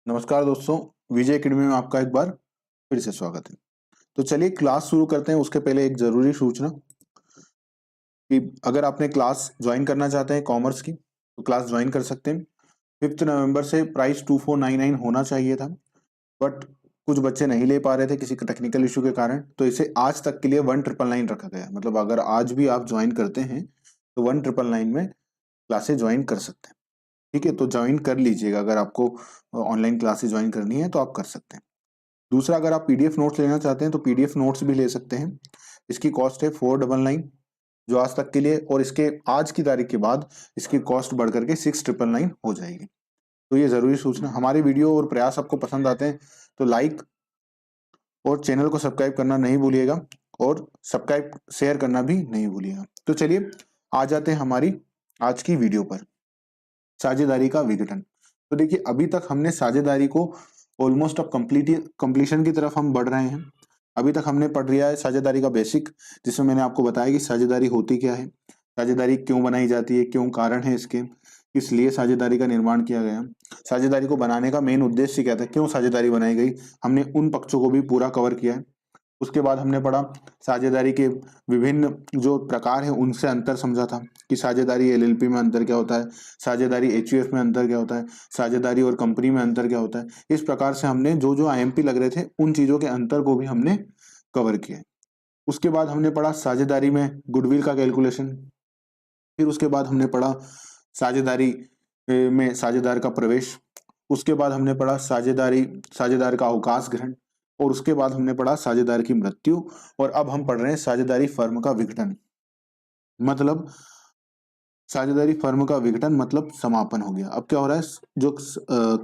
नमस्कार दोस्तों, विजय एकेडमी में आपका एक बार फिर से स्वागत है। तो चलिए क्लास शुरू करते हैं। उसके पहले एक ज़रूरी सूचना कि अगर आपने क्लास ज्वाइन करना चाहते हैं कॉमर्स की, तो क्लास ज्वाइन कर सकते हैं। 5 नवंबर से प्राइस 2499 होना चाहिए था, बट कुछ बच्चे नहीं ले पा रहे थे किसी टेक्निकल इशू के कारण, तो इसे आज तक के लिए 1999 रखा गया। मतलब अगर आज भी आप ज्वाइन करते हैं, तो 1999 में क्लासेस ज्वाइन कर सकते हैं। ठीक है, तो ज्वाइन कर लीजिएगा। अगर आपको ऑनलाइन क्लासेस ज्वाइन करनी है तो आप कर सकते हैं। दूसरा, अगर आप पीडीएफ नोट्स लेना चाहते हैं तो पीडीएफ नोट्स भी ले सकते हैं। इसकी कॉस्ट है 499 जो आज तक के लिए, और इसके आज की तारीख के बाद इसकी कॉस्ट बढ़ करके 6999 हो जाएगी। तो ये जरूरी सूचना। हमारे वीडियो और प्रयास आपको पसंद आते हैं तो लाइक और चैनल को सब्सक्राइब करना नहीं भूलिएगा, और सब्सक्राइब शेयर करना भी नहीं भूलिएगा। तो चलिए आ जाते हैं हमारी आज की वीडियो पर, साझेदारी का विघटन। तो देखिए, अभी तक हमने साझेदारी को ऑलमोस्ट अब कंप्लीशन की तरफ हम बढ़ रहे हैं। अभी तक हमने पढ़ लिया है साझेदारी का बेसिक, जिसमें मैंने आपको बताया कि साझेदारी होती क्या है, साझेदारी क्यों बनाई जाती है, क्यों कारण है इसके, किस लिए साझेदारी का निर्माण किया गया, साझेदारी को बनाने का मेन उद्देश्य क्या था, क्यों साझेदारी बनाई गई। हमने उन पक्षों को भी पूरा कवर किया है। उसके बाद हमने पढ़ा साझेदारी के विभिन्न जो प्रकार हैं उनसे अंतर समझा था कि साझेदारी एलएलपी में अंतर क्या होता है, साझेदारी एचयूएफ में अंतर क्या होता है, साझेदारी और कंपनी में अंतर क्या होता है। इस प्रकार से हमने जो जो आईएमपी लग रहे थे उन चीजों के अंतर को भी हमने कवर किया। उसके बाद हमने पढ़ा साझेदारी में गुडविल का कैलकुलेशन। फिर उसके बाद हमने पढ़ा साझेदारी में साझेदार का प्रवेश। उसके बाद हमने पढ़ा साझेदार का अवकाश ग्रहण। और उसके बाद हमने पढ़ा साझेदार की मृत्यु। और अब हम पढ़ रहे हैं साझेदारी फर्म का विघटन। मतलब साझेदारी फर्म का विघटन मतलब समापन हो गया। अब क्या हो रहा है, जो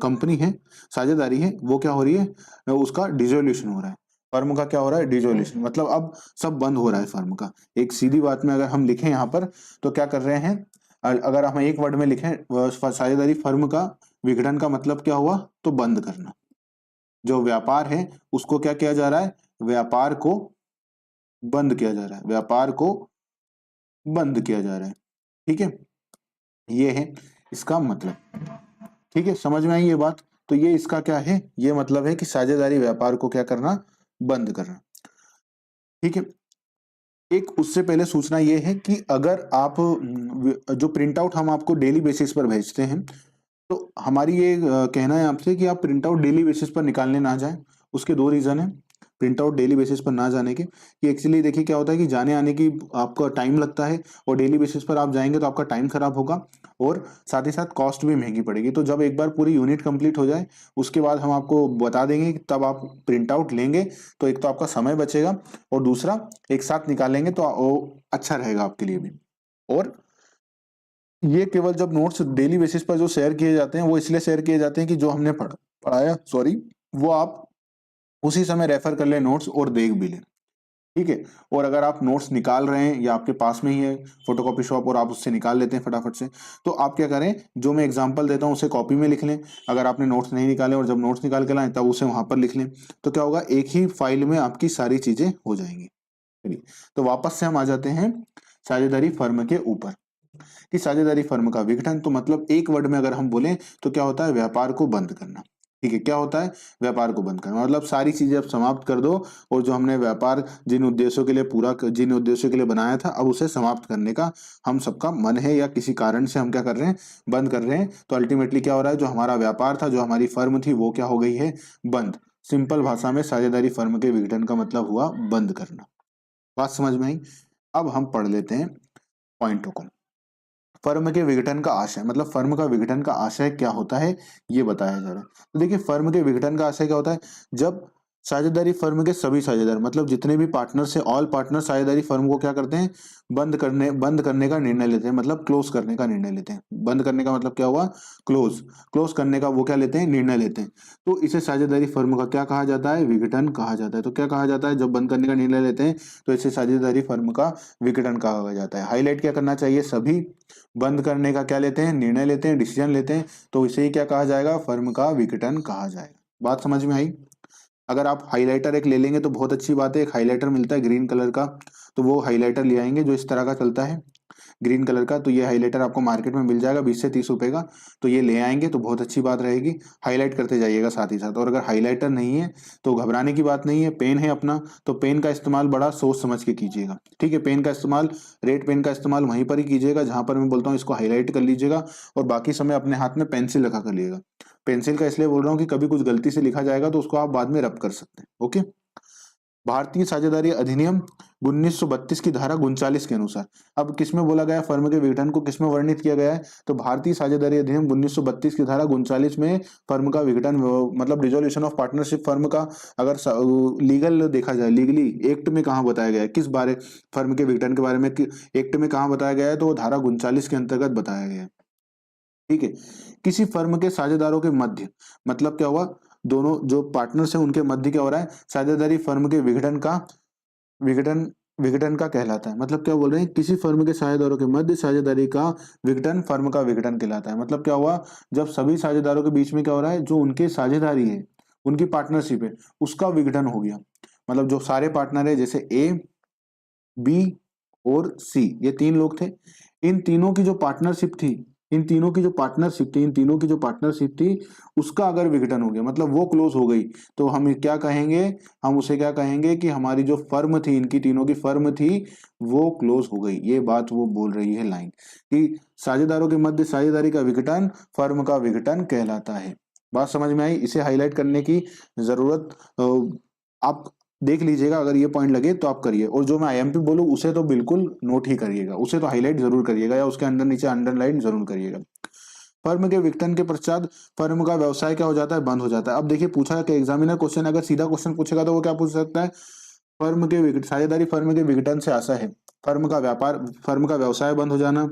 कंपनी है, साझेदारी है, वो क्या हो रही है, उसका डिसोल्यूशन हो रहा है। फर्म का क्या हो रहा है, डिसोल्यूशन। मतलब अब सब बंद हो रहा है फर्म का। एक सीधी बात में अगर हम लिखें यहाँ पर तो क्या कर रहे हैं, अगर हम एक वर्ड में लिखें, साझेदारी फर्म का विघटन का मतलब क्या हुआ, तो बंद करना। जो व्यापार है उसको क्या किया जा रहा है, व्यापार को बंद किया जा रहा है, व्यापार को बंद किया जा रहा है। ठीक है, ये है इसका मतलब। ठीक है, समझ में आई ये बात। तो ये इसका क्या है, ये मतलब है कि साझेदारी व्यापार को क्या करना, बंद करना। ठीक है, एक उससे पहले सूचना ये है कि अगर आप जो प्रिंट आउट हम आपको डेली बेसिस पर भेजते हैं, तो हमारी ये कहना है आपसे कि आप प्रिंट आउट डेली बेसिस पर निकालने ना जाएं। उसके दो रीजन है प्रिंट आउट डेली बेसिस पर ना जाने के, कि एक्चुअली देखिए क्या होता है कि जाने आने की आपका टाइम लगता है, और डेली बेसिस पर आप जाएंगे तो आपका टाइम खराब होगा, और साथ ही साथ कॉस्ट भी महंगी पड़ेगी। तो जब एक बार पूरी यूनिट कंप्लीट हो जाए उसके बाद हम आपको बता देंगे कि तब आप प्रिंट आउट लेंगे, तो एक तो आपका समय बचेगा, और दूसरा एक साथ निकालेंगे तो वो अच्छा रहेगा आपके लिए भी। और ये केवल जब नोट्स डेली बेसिस पर जो शेयर किए जाते हैं वो इसलिए शेयर किए जाते हैं कि जो हमने पढ़ाया सॉरी, वो आप उसी समय रेफर कर लें नोट्स और देख भी लें। ठीक है, और अगर आप नोट्स निकाल रहे हैं या आपके पास में ही है फोटोकॉपी शॉप और आप उससे निकाल लेते हैं फटाफट से, तो आप क्या करें, जो मैं एग्जांपल देता हूं उसे कॉपी में लिख लें। अगर आपने नोट्स नहीं निकाले और जब नोट्स निकाल के लाएं तब उसे वहां पर लिख लें, तो क्या होगा, एक ही फाइल में आपकी सारी चीजें हो जाएंगी। चलिए, तो वापस से हम आ जाते हैं साझेदारी फर्म के ऊपर, कि साझेदारी फर्म का विघटन तो मतलब एक वर्ड में अगर हम बोलें तो क्या होता है, व्यापार को बंद करना। ठीक है, क्या होता है, व्यापार को बंद करना। मतलब सारी चीजें अब समाप्त कर दो, और जो हमने व्यापार जिन उद्देश्यों के लिए जिन उद्देश्यों के लिए बनाया था, अब उसे समाप्त करने का हम सबका मन है, या किसी कारण से हम क्या कर रहे हैं, बंद कर रहे हैं। तो अल्टीमेटली क्या हो रहा है, जो हमारा व्यापार था, जो हमारी फर्म थी, वो क्या हो गई है, बंद। सिंपल भाषा में साझेदारी फर्म के विघटन का मतलब हुआ बंद करना। बात समझ में आई। अब हम पढ़ लेते हैं पॉइंटों को। फर्म के विघटन का आशय, मतलब फर्म का विघटन का आशय क्या होता है, ये बताया जा रहा है। तो देखिए, फर्म के विघटन का आशय क्या होता है, जब साझेदारी फर्म के सभी साझेदार, मतलब जितने भी पार्टनर्स हैं, ऑल पार्टनर साझेदारी फर्म को क्या करते हैं, बंद करने का निर्णय लेते हैं, मतलब क्लोज करने का निर्णय लेते हैं। बंद करने का मतलब क्या हुआ, क्लोज क्लोज करने का वो क्या लेते हैं, निर्णय लेते हैं। तो इसे साझेदारी फर्म का क्या कहा जाता है, विघटन कहा जाता है। तो क्या कहा जाता है, जब बंद करने का निर्णय लेते हैं तो इसे साझेदारी फर्म का विघटन कहा जाता है। हाईलाइट क्या करना चाहिए, सभी बंद करने का क्या लेते हैं, निर्णय लेते हैं, डिसीजन लेते हैं, तो इसे ही क्या कहा जाएगा, फर्म का विघटन कहा जाएगा। बात समझ में आई। अगर आप हाइलाइटर एक ले लेंगे तो बहुत अच्छी बात है, एक हाइलाइटर मिलता है ग्रीन कलर का, तो वो हाइलाइटर ले आएंगे जो इस तरह का चलता है। ग्रीन कलर का, तो ये हाइलाइटर आपको मार्केट में मिल जाएगा 20 से 30 रुपए का, तो ये ले आएंगे तो बहुत अच्छी बात रहेगी। हाईलाइट करते जाइएगा साथ ही साथ। और अगर हाइलाइटर नहीं है तो घबराने की बात नहीं है, पेन है अपना, तो पेन का इस्तेमाल बड़ा सोच समझ के कीजिएगा, ठीक है। पेन का इस्तेमाल, रेड पेन का इस्तेमाल वहीं पर ही कीजिएगा जहां पर मैं बोलता हूँ इसको हाईलाइट कर लीजिएगा, और बाकी समय अपने हाथ में पेंसिल रखा कर लीजिएगा। पेंसिल का इसलिए बोल रहा हूँ कि कभी कुछ गलती से लिखा जाएगा तो उसको आप बाद में रब कर सकते हैं, ओके। भारतीय साझेदारी अधिनियम 1932 की धारा 39 के अनुसार, अब किसमें बोला गया फर्म के विघटन को, किसमें वर्णित किया गया है, तो भारतीय साझेदारी अधिनियम 1932 की धारा 39 में फर्म का विघटन, मतलब डिसोल्यूशन ऑफ पार्टनरशिप फर्म का, अगर लीगल देखा जाए, लीगली एक्ट में कहाँ बताया गया है, किस बारे फर्म के विघटन के बारे में एक्ट में कहाँ बताया गया है, तो वो धारा 39 के अंतर्गत बताया गया है, ठीक है। किसी फर्म के साझेदारों के मध्य, मतलब क्या हुआ, दोनों जो पार्टनर्स हैं उनके मध्य क्या हो रहा है, साझेदारी फर्म के विघटन विघटन का कहलाता है। मतलब क्या बोल रहे हैं, किसी फर्म के साझेदारों के मध्य साझेदारी का विघटन फर्म का विघटन कहलाता है। मतलब क्या हुआ, जब सभी साझेदारों के बीच में क्या हो रहा है, जो उनके साझेदारी है, उनकी पार्टनरशिप है, उसका विघटन हो गया। मतलब जो सारे पार्टनर है, जैसे ए, बी और सी, ये तीन लोग थे, इन तीनों की जो पार्टनरशिप थी, इन तीनों की जो पार्टनरशिप थी उसका अगर विघटन हो गया, मतलब वो क्लोज हो गई, तो हम क्या कहेंगे, हम उसे क्या कहेंगे कि हमारी जो फर्म थी, इनकी तीनों की फर्म थी, वो क्लोज हो गई। ये बात वो बोल रही है लाइन, कि साझेदारों के मध्य साझेदारी का विघटन फर्म का विघटन कहलाता है। बात समझ में आई? इसे हाईलाइट करने की जरूरत आप देख लीजिएगा, अगर ये पॉइंट लगे तो आप करिए, और जो मैं आईएमपी बोलूं उसे तो बिल्कुल नोट ही करिएगा, उसे तो हाईलाइट जरूर करिएगा, या उसके अंदर नीचे अंडरलाइन जरूर करिएगा। फर्म के विघटन के पश्चात फर्म का व्यवसाय क्या हो जाता है, बंद हो जाता है। अब देखिए पूछा कि एग्जामिनर क्वेश्चन अगर सीधा क्वेश्चन पूछेगा तो वो क्या पूछ सकता है, फर्म के विघटन, साझेदारी फर्म के विघटन से आशा है फर्म का व्यापार, फर्म का व्यवसाय बंद हो जाना,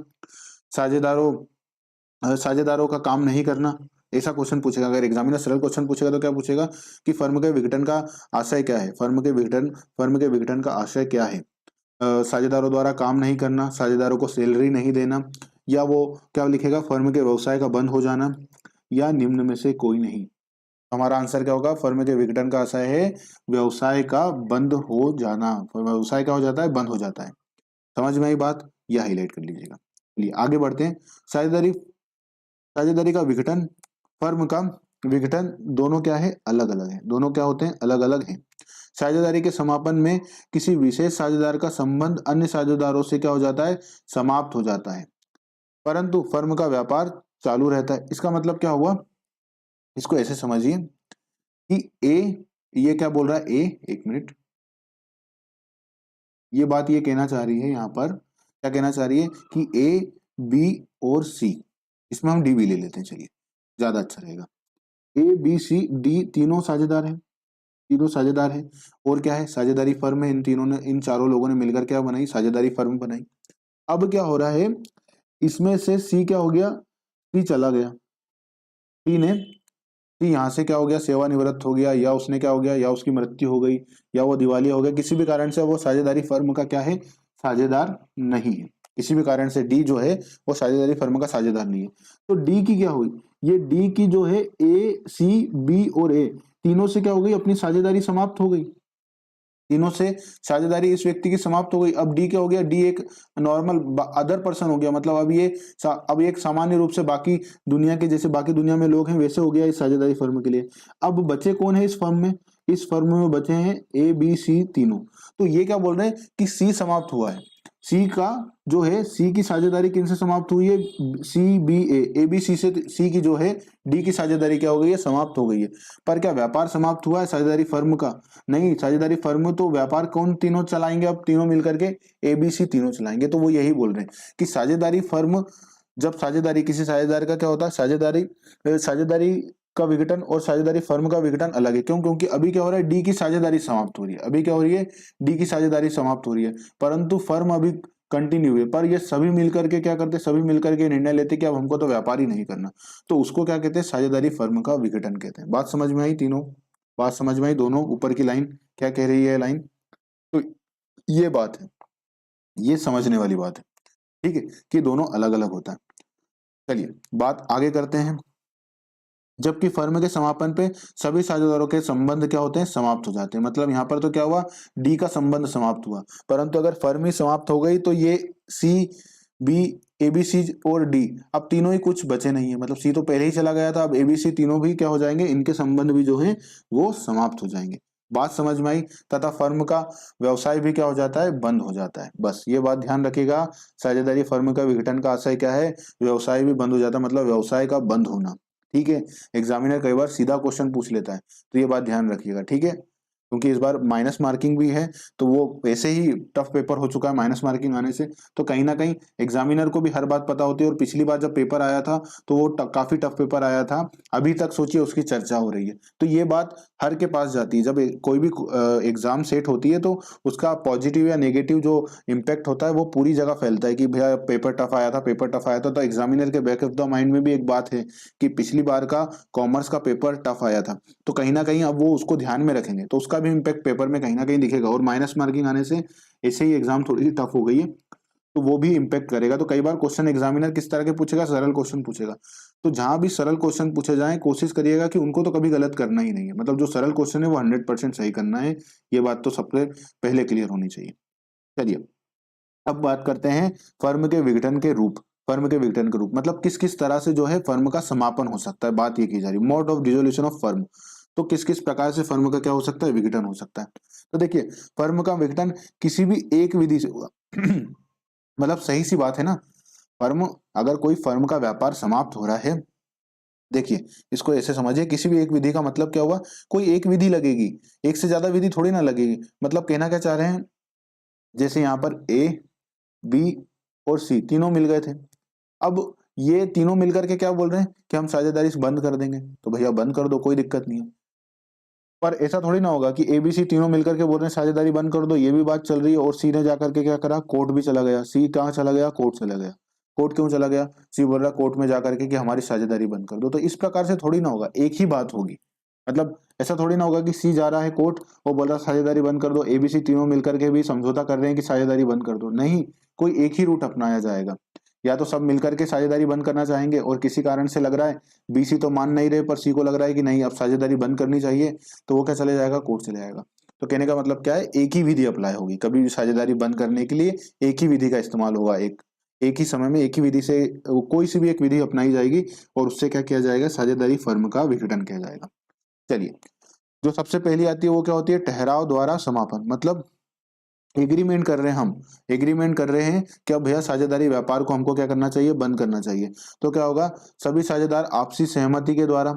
साझेदारों का काम नहीं करना, ऐसा क्वेश्चन पूछेगा। अगर एग्जामिनर सरल क्वेश्चन पूछेगा तो क्या पूछेगा कि फर्म के विघटन का आशय क्या है, फर्म के विघटन का आशय क्या है, साझेदारों द्वारा काम नहीं करना, साझेदारों को सैलरी नहीं देना, या वो क्या लिखेगा, फर्म के व्यवसाय का बंद हो जाना, या निम्न में से कोई नहीं। हमारा आंसर क्या होगा, फर्म के विघटन का आशय है व्यवसाय का बंद हो जाना, व्यवसाय क्या हो जाता है, बंद हो जाता है। समझ में आई बात, यह हाईलाइट कर लीजिएगा। चलिए आगे बढ़ते हैं। साझेदारी साझेदारी का विघटन, फर्म का विघटन, दोनों क्या है, अलग अलग है, दोनों क्या होते हैं, अलग अलग हैं। साझेदारी के समापन में किसी विशेष साझेदार का संबंध अन्य साझेदारों से क्या हो जाता है, समाप्त हो जाता है, परंतु फर्म का व्यापार चालू रहता है। इसका मतलब क्या हुआ, इसको ऐसे समझिए कि ए, ये क्या बोल रहा है, ए, एक मिनट, ये बात ये कहना चाह रही है यहाँ पर, क्या कहना चाह रही है कि ए, बी और सी, इसमें हम डी भी ले लेते हैं, चलिए ज्यादा अच्छा रहेगा। ए, बी, सी, डी तीनों साझेदार हैं, तीनों साझेदार हैं, और क्या है, साझेदारी फर्म है, इन तीनों ने, इन चारों लोगों ने मिलकर क्या बनाई, साझेदारी फर्म बनाई। अब क्या हो रहा है, इसमें से सी क्या हो गया, सी चला गया, सी यहाँ से क्या हो गया, सेवानिवृत्त हो गया, या उसने क्या हो गया, या उसकी मृत्यु हो गई, या वो दिवालिया हो गया, किसी भी कारण से वो साझेदारी फर्म का क्या है, साझेदार नहीं है। किसी भी कारण से डी जो है वो साझेदारी फर्म का साझेदार नहीं है। तो डी की क्या हुई, ये डी की जो है, ए, सी, बी और ए तीनों से क्या हो गई, अपनी साझेदारी समाप्त हो गई, तीनों से साझेदारी इस व्यक्ति की समाप्त हो गई। अब डी क्या हो गया, डी एक नॉर्मल अदर पर्सन हो गया, मतलब अब एक सामान्य रूप से बाकी दुनिया के, जैसे बाकी दुनिया में लोग हैं वैसे हो गया इस साझेदारी फर्म के लिए। अब बचे कौन है इस फर्म में, इस फर्म में बचे हैं ए, बी, सी तीनों। तो ये क्या बोल रहे हैं कि सी समाप्त हुआ है, सी का जो है, सी की साझेदारी किन से समाप्त हुई है, सी, बी, ए बी सी से, सी की जो है डी की साझेदारी क्या हो गई है, समाप्त हो गई है। पर क्या व्यापार समाप्त हुआ है साझेदारी फर्म का, नहीं, साझेदारी फर्म तो व्यापार कौन तीनों चलाएंगे, अब तीनों मिलकर के एबीसी तीनों चलाएंगे। तो वो यही बोल रहे हैं कि साझेदारी फर्म, जब साझेदारी किसी साझेदार का क्या होता है, साझेदारी का विघटन और साझेदारी फर्म का विघटन अलग है। क्यों, क्योंकि अभी क्या हो रहा है, डी की साझेदारी समाप्त हो रही है, अभी क्या हो रही है, डी की साझेदारी समाप्त हो रही है, परंतु फर्म अभी कंटिन्यू है। पर ये सभी मिलकर के क्या करते, सभी मिलकर के निर्णय लेते कि अब हमको तो व्यापार ही नहीं करना, तो उसको क्या कहते हैं, साझेदारी फर्म का विघटन कहते हैं। बात समझ में आई तीनों, बात समझ में आई दोनों, ऊपर की लाइन क्या कह रही है लाइन, तो ये बात है, ये समझने वाली बात है, ठीक है, कि दोनों अलग अलग होता है। चलिए बात आगे करते हैं। जबकि फर्म के समापन पे सभी साझेदारों के संबंध क्या होते हैं, समाप्त हो जाते हैं। मतलब यहाँ पर तो क्या हुआ, डी का संबंध समाप्त हुआ, परंतु अगर फर्म ही समाप्त हो गई तो ये सी बी, एबीसी और डी, अब तीनों ही कुछ बचे नहीं है, मतलब सी तो पहले ही चला गया था, अब एबीसी तीनों भी क्या हो जाएंगे, इनके संबंध भी जो है वो समाप्त हो जाएंगे। बात समझ में आई? तथा फर्म का व्यवसाय भी क्या हो जाता है, बंद हो जाता है। बस ये बात ध्यान रखिएगा, साझेदारी फर्म का विघटन का आशय क्या है, व्यवसाय भी बंद हो जाता है, मतलब व्यवसाय का बंद होना। ठीक है, एग्जामिनर कई बार सीधा क्वेश्चन पूछ लेता है, तो ये बात ध्यान रखिएगा। ठीक है, क्योंकि इस बार माइनस मार्किंग भी है, तो वो वैसे ही टफ पेपर हो चुका है माइनस मार्किंग आने से, तो कहीं ना कहीं एग्जामिनर को भी हर बात पता होती है। और पिछली बार जब पेपर आया था तो वो काफी टफ पेपर आया था, अभी तक सोचिए उसकी चर्चा हो रही है। तो ये बात हर के पास जाती है, जब कोई भी एग्जाम सेट होती है तो उसका पॉजिटिव या नेगेटिव जो इम्पैक्ट होता है वो पूरी जगह फैलता है कि भैया पेपर टफ आया था, पेपर टफ आया था। तो एग्जामिनर के बैक ऑफ द माइंड में भी एक बात है कि पिछली बार का कॉमर्स का पेपर टफ आया था, तो कहीं ना कहीं अब वो उसको ध्यान में रखेंगे, तो उसका भी इम्पैक्ट पेपर में कहीं ना कहीं दिखेगा। और माइनस मार्किंग आने से ऐसे ही एग्जाम थोड़ी सी टफ हो गई है, तो वो भी इम्पैक्ट करेगा। तो कई बार क्वेश्चन एग्जामिनर किस तरह के पूछेगा, सरल क्वेश्चन पूछेगा। तो जहां भी सरल क्वेश्चन पूछे जाएं, कोशिश करिएगा कि उनको तो कभी गलत करना ही नहीं है, मतलब जो सरल क्वेश्चन है वो 100% सही करना है। ये बात तो सबसे पहले क्लियर होनी चाहिए। चलिए, अब बात करते हैं फर्म के विघटन के रूप। फर्म के विघटन के रूप मतलब किस किस तरह से जो है फर्म का समापन हो सकता है, बात ये की जा रही है। Mode of dissolution of firm, तो किस किस प्रकार से फर्म का क्या हो सकता है, विघटन हो सकता है। तो देखिए, फर्म का विघटन किसी भी एक विधि से होगा। मतलब सही सी बात है ना, फर्म, अगर कोई फर्म का व्यापार समाप्त हो रहा है, देखिए इसको ऐसे समझिए, किसी भी एक विधि का मतलब क्या हुआ, कोई एक विधि लगेगी, एक से ज्यादा विधि थोड़ी ना लगेगी। मतलब कहना क्या चाह रहे हैं, जैसे यहाँ पर ए, बी और सी तीनों मिल गए थे। अब ये तीनों मिलकर के क्या बोल रहे हैं कि हम साझेदारी बंद कर देंगे, तो भैया बंद कर दो, कोई दिक्कत नहीं है। पर ऐसा थोड़ी ना होगा कि एबीसी तीनों मिलकर के बोल रहे हैं साझेदारी बंद कर दो, ये भी बात चल रही है, और सी ने जाकर के क्या करा, कोर्ट भी चला गया। सी कहाँ चला गया, कोर्ट चला गया। कोर्ट क्यों चला गया, सी बोल रहा कोर्ट में जाकर के कि हमारी साझेदारी बंद कर दो। तो इस प्रकार से थोड़ी ना होगा, एक ही बात होगी। मतलब ऐसा थोड़ी ना होगा कि सी जा रहा है कोर्ट, वो बोल रहा साझेदारी बंद कर दो, एबीसी तीनों मिलकर के भी समझौता कर रहे हैं कि साझेदारी बंद कर दो। नहीं, कोई एक ही रूट अपनाया जाएगा। या तो सब मिलकर के साझेदारी बंद करना चाहेंगे, और किसी कारण से लग रहा है बीसी तो मान नहीं रहे, पर सी को लग रहा है कि नहीं अब साझेदारी बंद करनी चाहिए, तो वो क्या चले जाएगा, कोर्ट चले जाएगा। तो कहने का मतलब क्या है, एक ही विधि अप्लाई होगी, कभी भी साझेदारी बंद करने के लिए एक ही विधि का इस्तेमाल होगा। एक ही समय में एक ही विधि से कोई सी भी एक विधि अपनाई जाएगी, और उससे क्या किया जाएगा, साझेदारी फर्म का विघटन किया जाएगा। चलिए, जो सबसे पहली आती है वो क्या होती है, ठहराव द्वारा समापन। मतलब एग्रीमेंट कर रहे हैं हम, एग्रीमेंट कर रहे हैं कि अब भैया साझेदारी व्यापार को हमको क्या करना चाहिए, बंद करना चाहिए। तो क्या होगा, सभी साझेदार आपसी सहमति के द्वारा,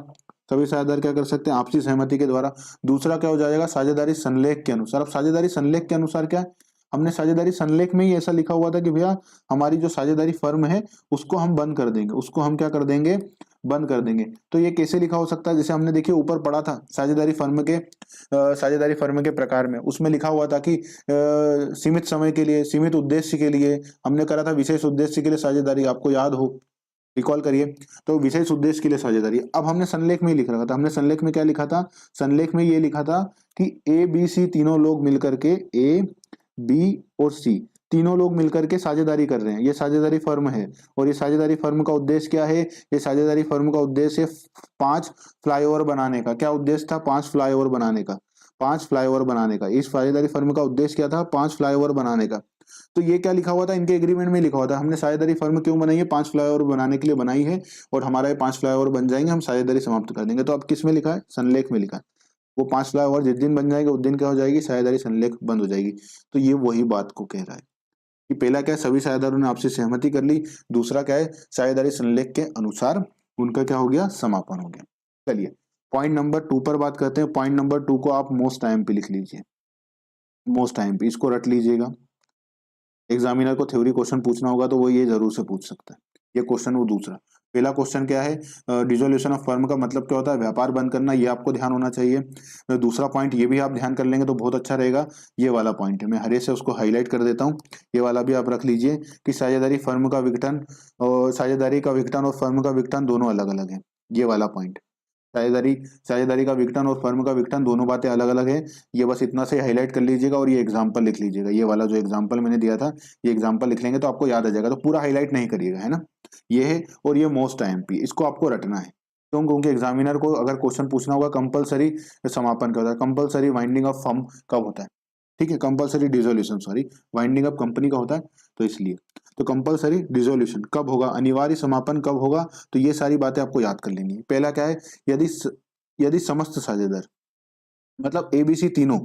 सभी साझेदार क्या कर सकते हैं, आपसी सहमति के द्वारा। दूसरा क्या हो जाएगा, साझेदारी संलेख के अनुसार। अब साझेदारी संलेख के अनुसार क्या है, हमने साझेदारी संलेख में ही ऐसा लिखा हुआ था कि भैया हमारी जो साझेदारी फर्म है उसको हम बंद कर देंगे, उसको हम क्या कर देंगे, बंद कर देंगे। तो ये कैसे लिखा हो सकता है, जैसे हमने देखिए ऊपर पढ़ा था साझेदारी फर्म के प्रकार में, उसमें लिखा हुआ था कि सीमित समय के लिए, सीमित उद्देश्य के लिए, हमने करा था विशेष उद्देश्य के लिए साझेदारी, आपको याद हो, रिकॉल करिए। तो विशेष उद्देश्य के लिए साझेदारी, अब हमने संलेख में ही लिख रखा था। हमने संलेख में क्या लिखा था, संलेख में ये लिखा था कि ए बी सी तीनों लोग मिलकर के, ए बी और सी तीनों लोग मिलकर के साझेदारी कर रहे हैं, ये साझेदारी फर्म है। और ये साझेदारी फर्म का उद्देश्य क्या है, ये साझेदारी फर्म का उद्देश्य 5 फ्लाईओवर बनाने का। क्या उद्देश्य था, 5 फ्लाईओवर बनाने का, 5 फ्लाईओवर बनाने का। इस साझेदारी फर्म का उद्देश्य क्या था, 5 फ्लाईओवर बनाने का। तो ये क्या लिखा हुआ था, इनके एग्रीमेंट में लिखा हुआ था, हमने साझेदारी फर्म क्यों बनाई है, 5 फ्लाईओवर बनाने के लिए बनाई है, और हमारा ये 5 फ्लाईओवर बन जाएंगे, हम साझेदारी समाप्त कर देंगे। तो अब किस में लिखा है, संलेख में लिखा है। वो 5 फ्लाईओवर जिस दिन बन जाएंगे उस दिन क्या हो जाएगी, साझेदारी संलेख बंद हो जाएगी। तो ये वही बात को कह रहा है कि पहला क्या है, सभी साझेदारों ने आपसी सहमति कर ली। दूसरा क्या है, साझेदारी संलेख के अनुसार उनका क्या हो गया, समापन हो गया। चलिए पॉइंट नंबर 2 पर बात करते हैं। पॉइंट नंबर 2 को आप मोस्ट टाइम पे लिख लीजिए, मोस्ट टाइम पे इसको रट लीजिएगा। एग्जामिनर को थ्योरी क्वेश्चन पूछना होगा तो वो ये जरूर से पूछ सकता है, ये क्वेश्चन वो दूसरा। पहला क्वेश्चन क्या है, डिसोल्यूशन ऑफ फर्म का मतलब क्या होता है, व्यापार बंद करना, ये आपको ध्यान होना चाहिए। दूसरा पॉइंट ये भी आप ध्यान कर लेंगे तो बहुत अच्छा रहेगा। ये वाला पॉइंट है, मैं हरे से उसको हाईलाइट कर देता हूँ, ये वाला भी आप रख लीजिए कि साझेदारी फर्म का विघटन, और साझेदारी का विघटन और फर्म का विघटन दोनों अलग अलग है। ये वाला पॉइंट, साझेदारी साझेदारी का विघटन और फर्म का विघटन दोनों बातें अलग अलग है। ये बस इतना से हाईलाइट कर लीजिएगा, और ये एग्जांपल लिख लीजिएगा। ये वाला जो एग्जांपल मैंने दिया था, ये एग्जांपल लिख लेंगे तो आपको याद आ जाएगा। तो पूरा हाईलाइट नहीं करिएगा, है ना। ये है, और ये मोस्ट आईएमपी, इसको आपको रटना है। क्यों, क्योंकि एग्जामिनर को अगर क्वेश्चन पूछना होगा कंपलसरी समापन कब होता है, कंपलसरी वाइंडिंग ऑफ फर्म कब होता है, ठीक है, compulsory dissolution, sorry, winding up company का होता है, तो इसलिए। तो कंपलसरी डिसोल्यूशन कब होगा, अनिवार्य समापन कब होगा, तो ये सारी बातें आपको याद कर लेनी है। पहला क्या है, यदि समस्त साझेदार मतलब एबीसी तीनों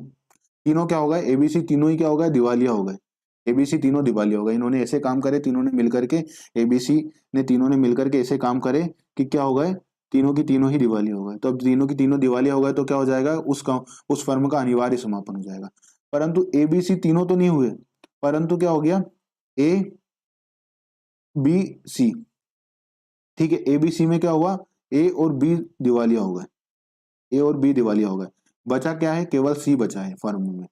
तीनों क्या होगा, एबीसी तीनों ही क्या होगा, दिवालिया हो गए। एबीसी तीनों दिवालिया हो गए, इन्होंने ऐसे काम करे, तीनों ने मिलकर के, एबीसी ने तीनों ने मिलकर के ऐसे काम करे कि क्या हो गए, तीनों की तीनों ही दिवालिया हो गए। तो अब तीनों की तीनों दिवालिया हो गए तो क्या हो जाएगा, उस फर्म का अनिवार्य समापन हो जाएगा। परंतु एबीसी तीनों तो नहीं हुए, परंतु क्या हो गया, ए बी सी, ठीक है, एबीसी में क्या हुआ, ए और बी दिवालिया हो गए, ए और बी दिवालिया हो गए। बचा क्या है, केवल सी बचा है फर्म में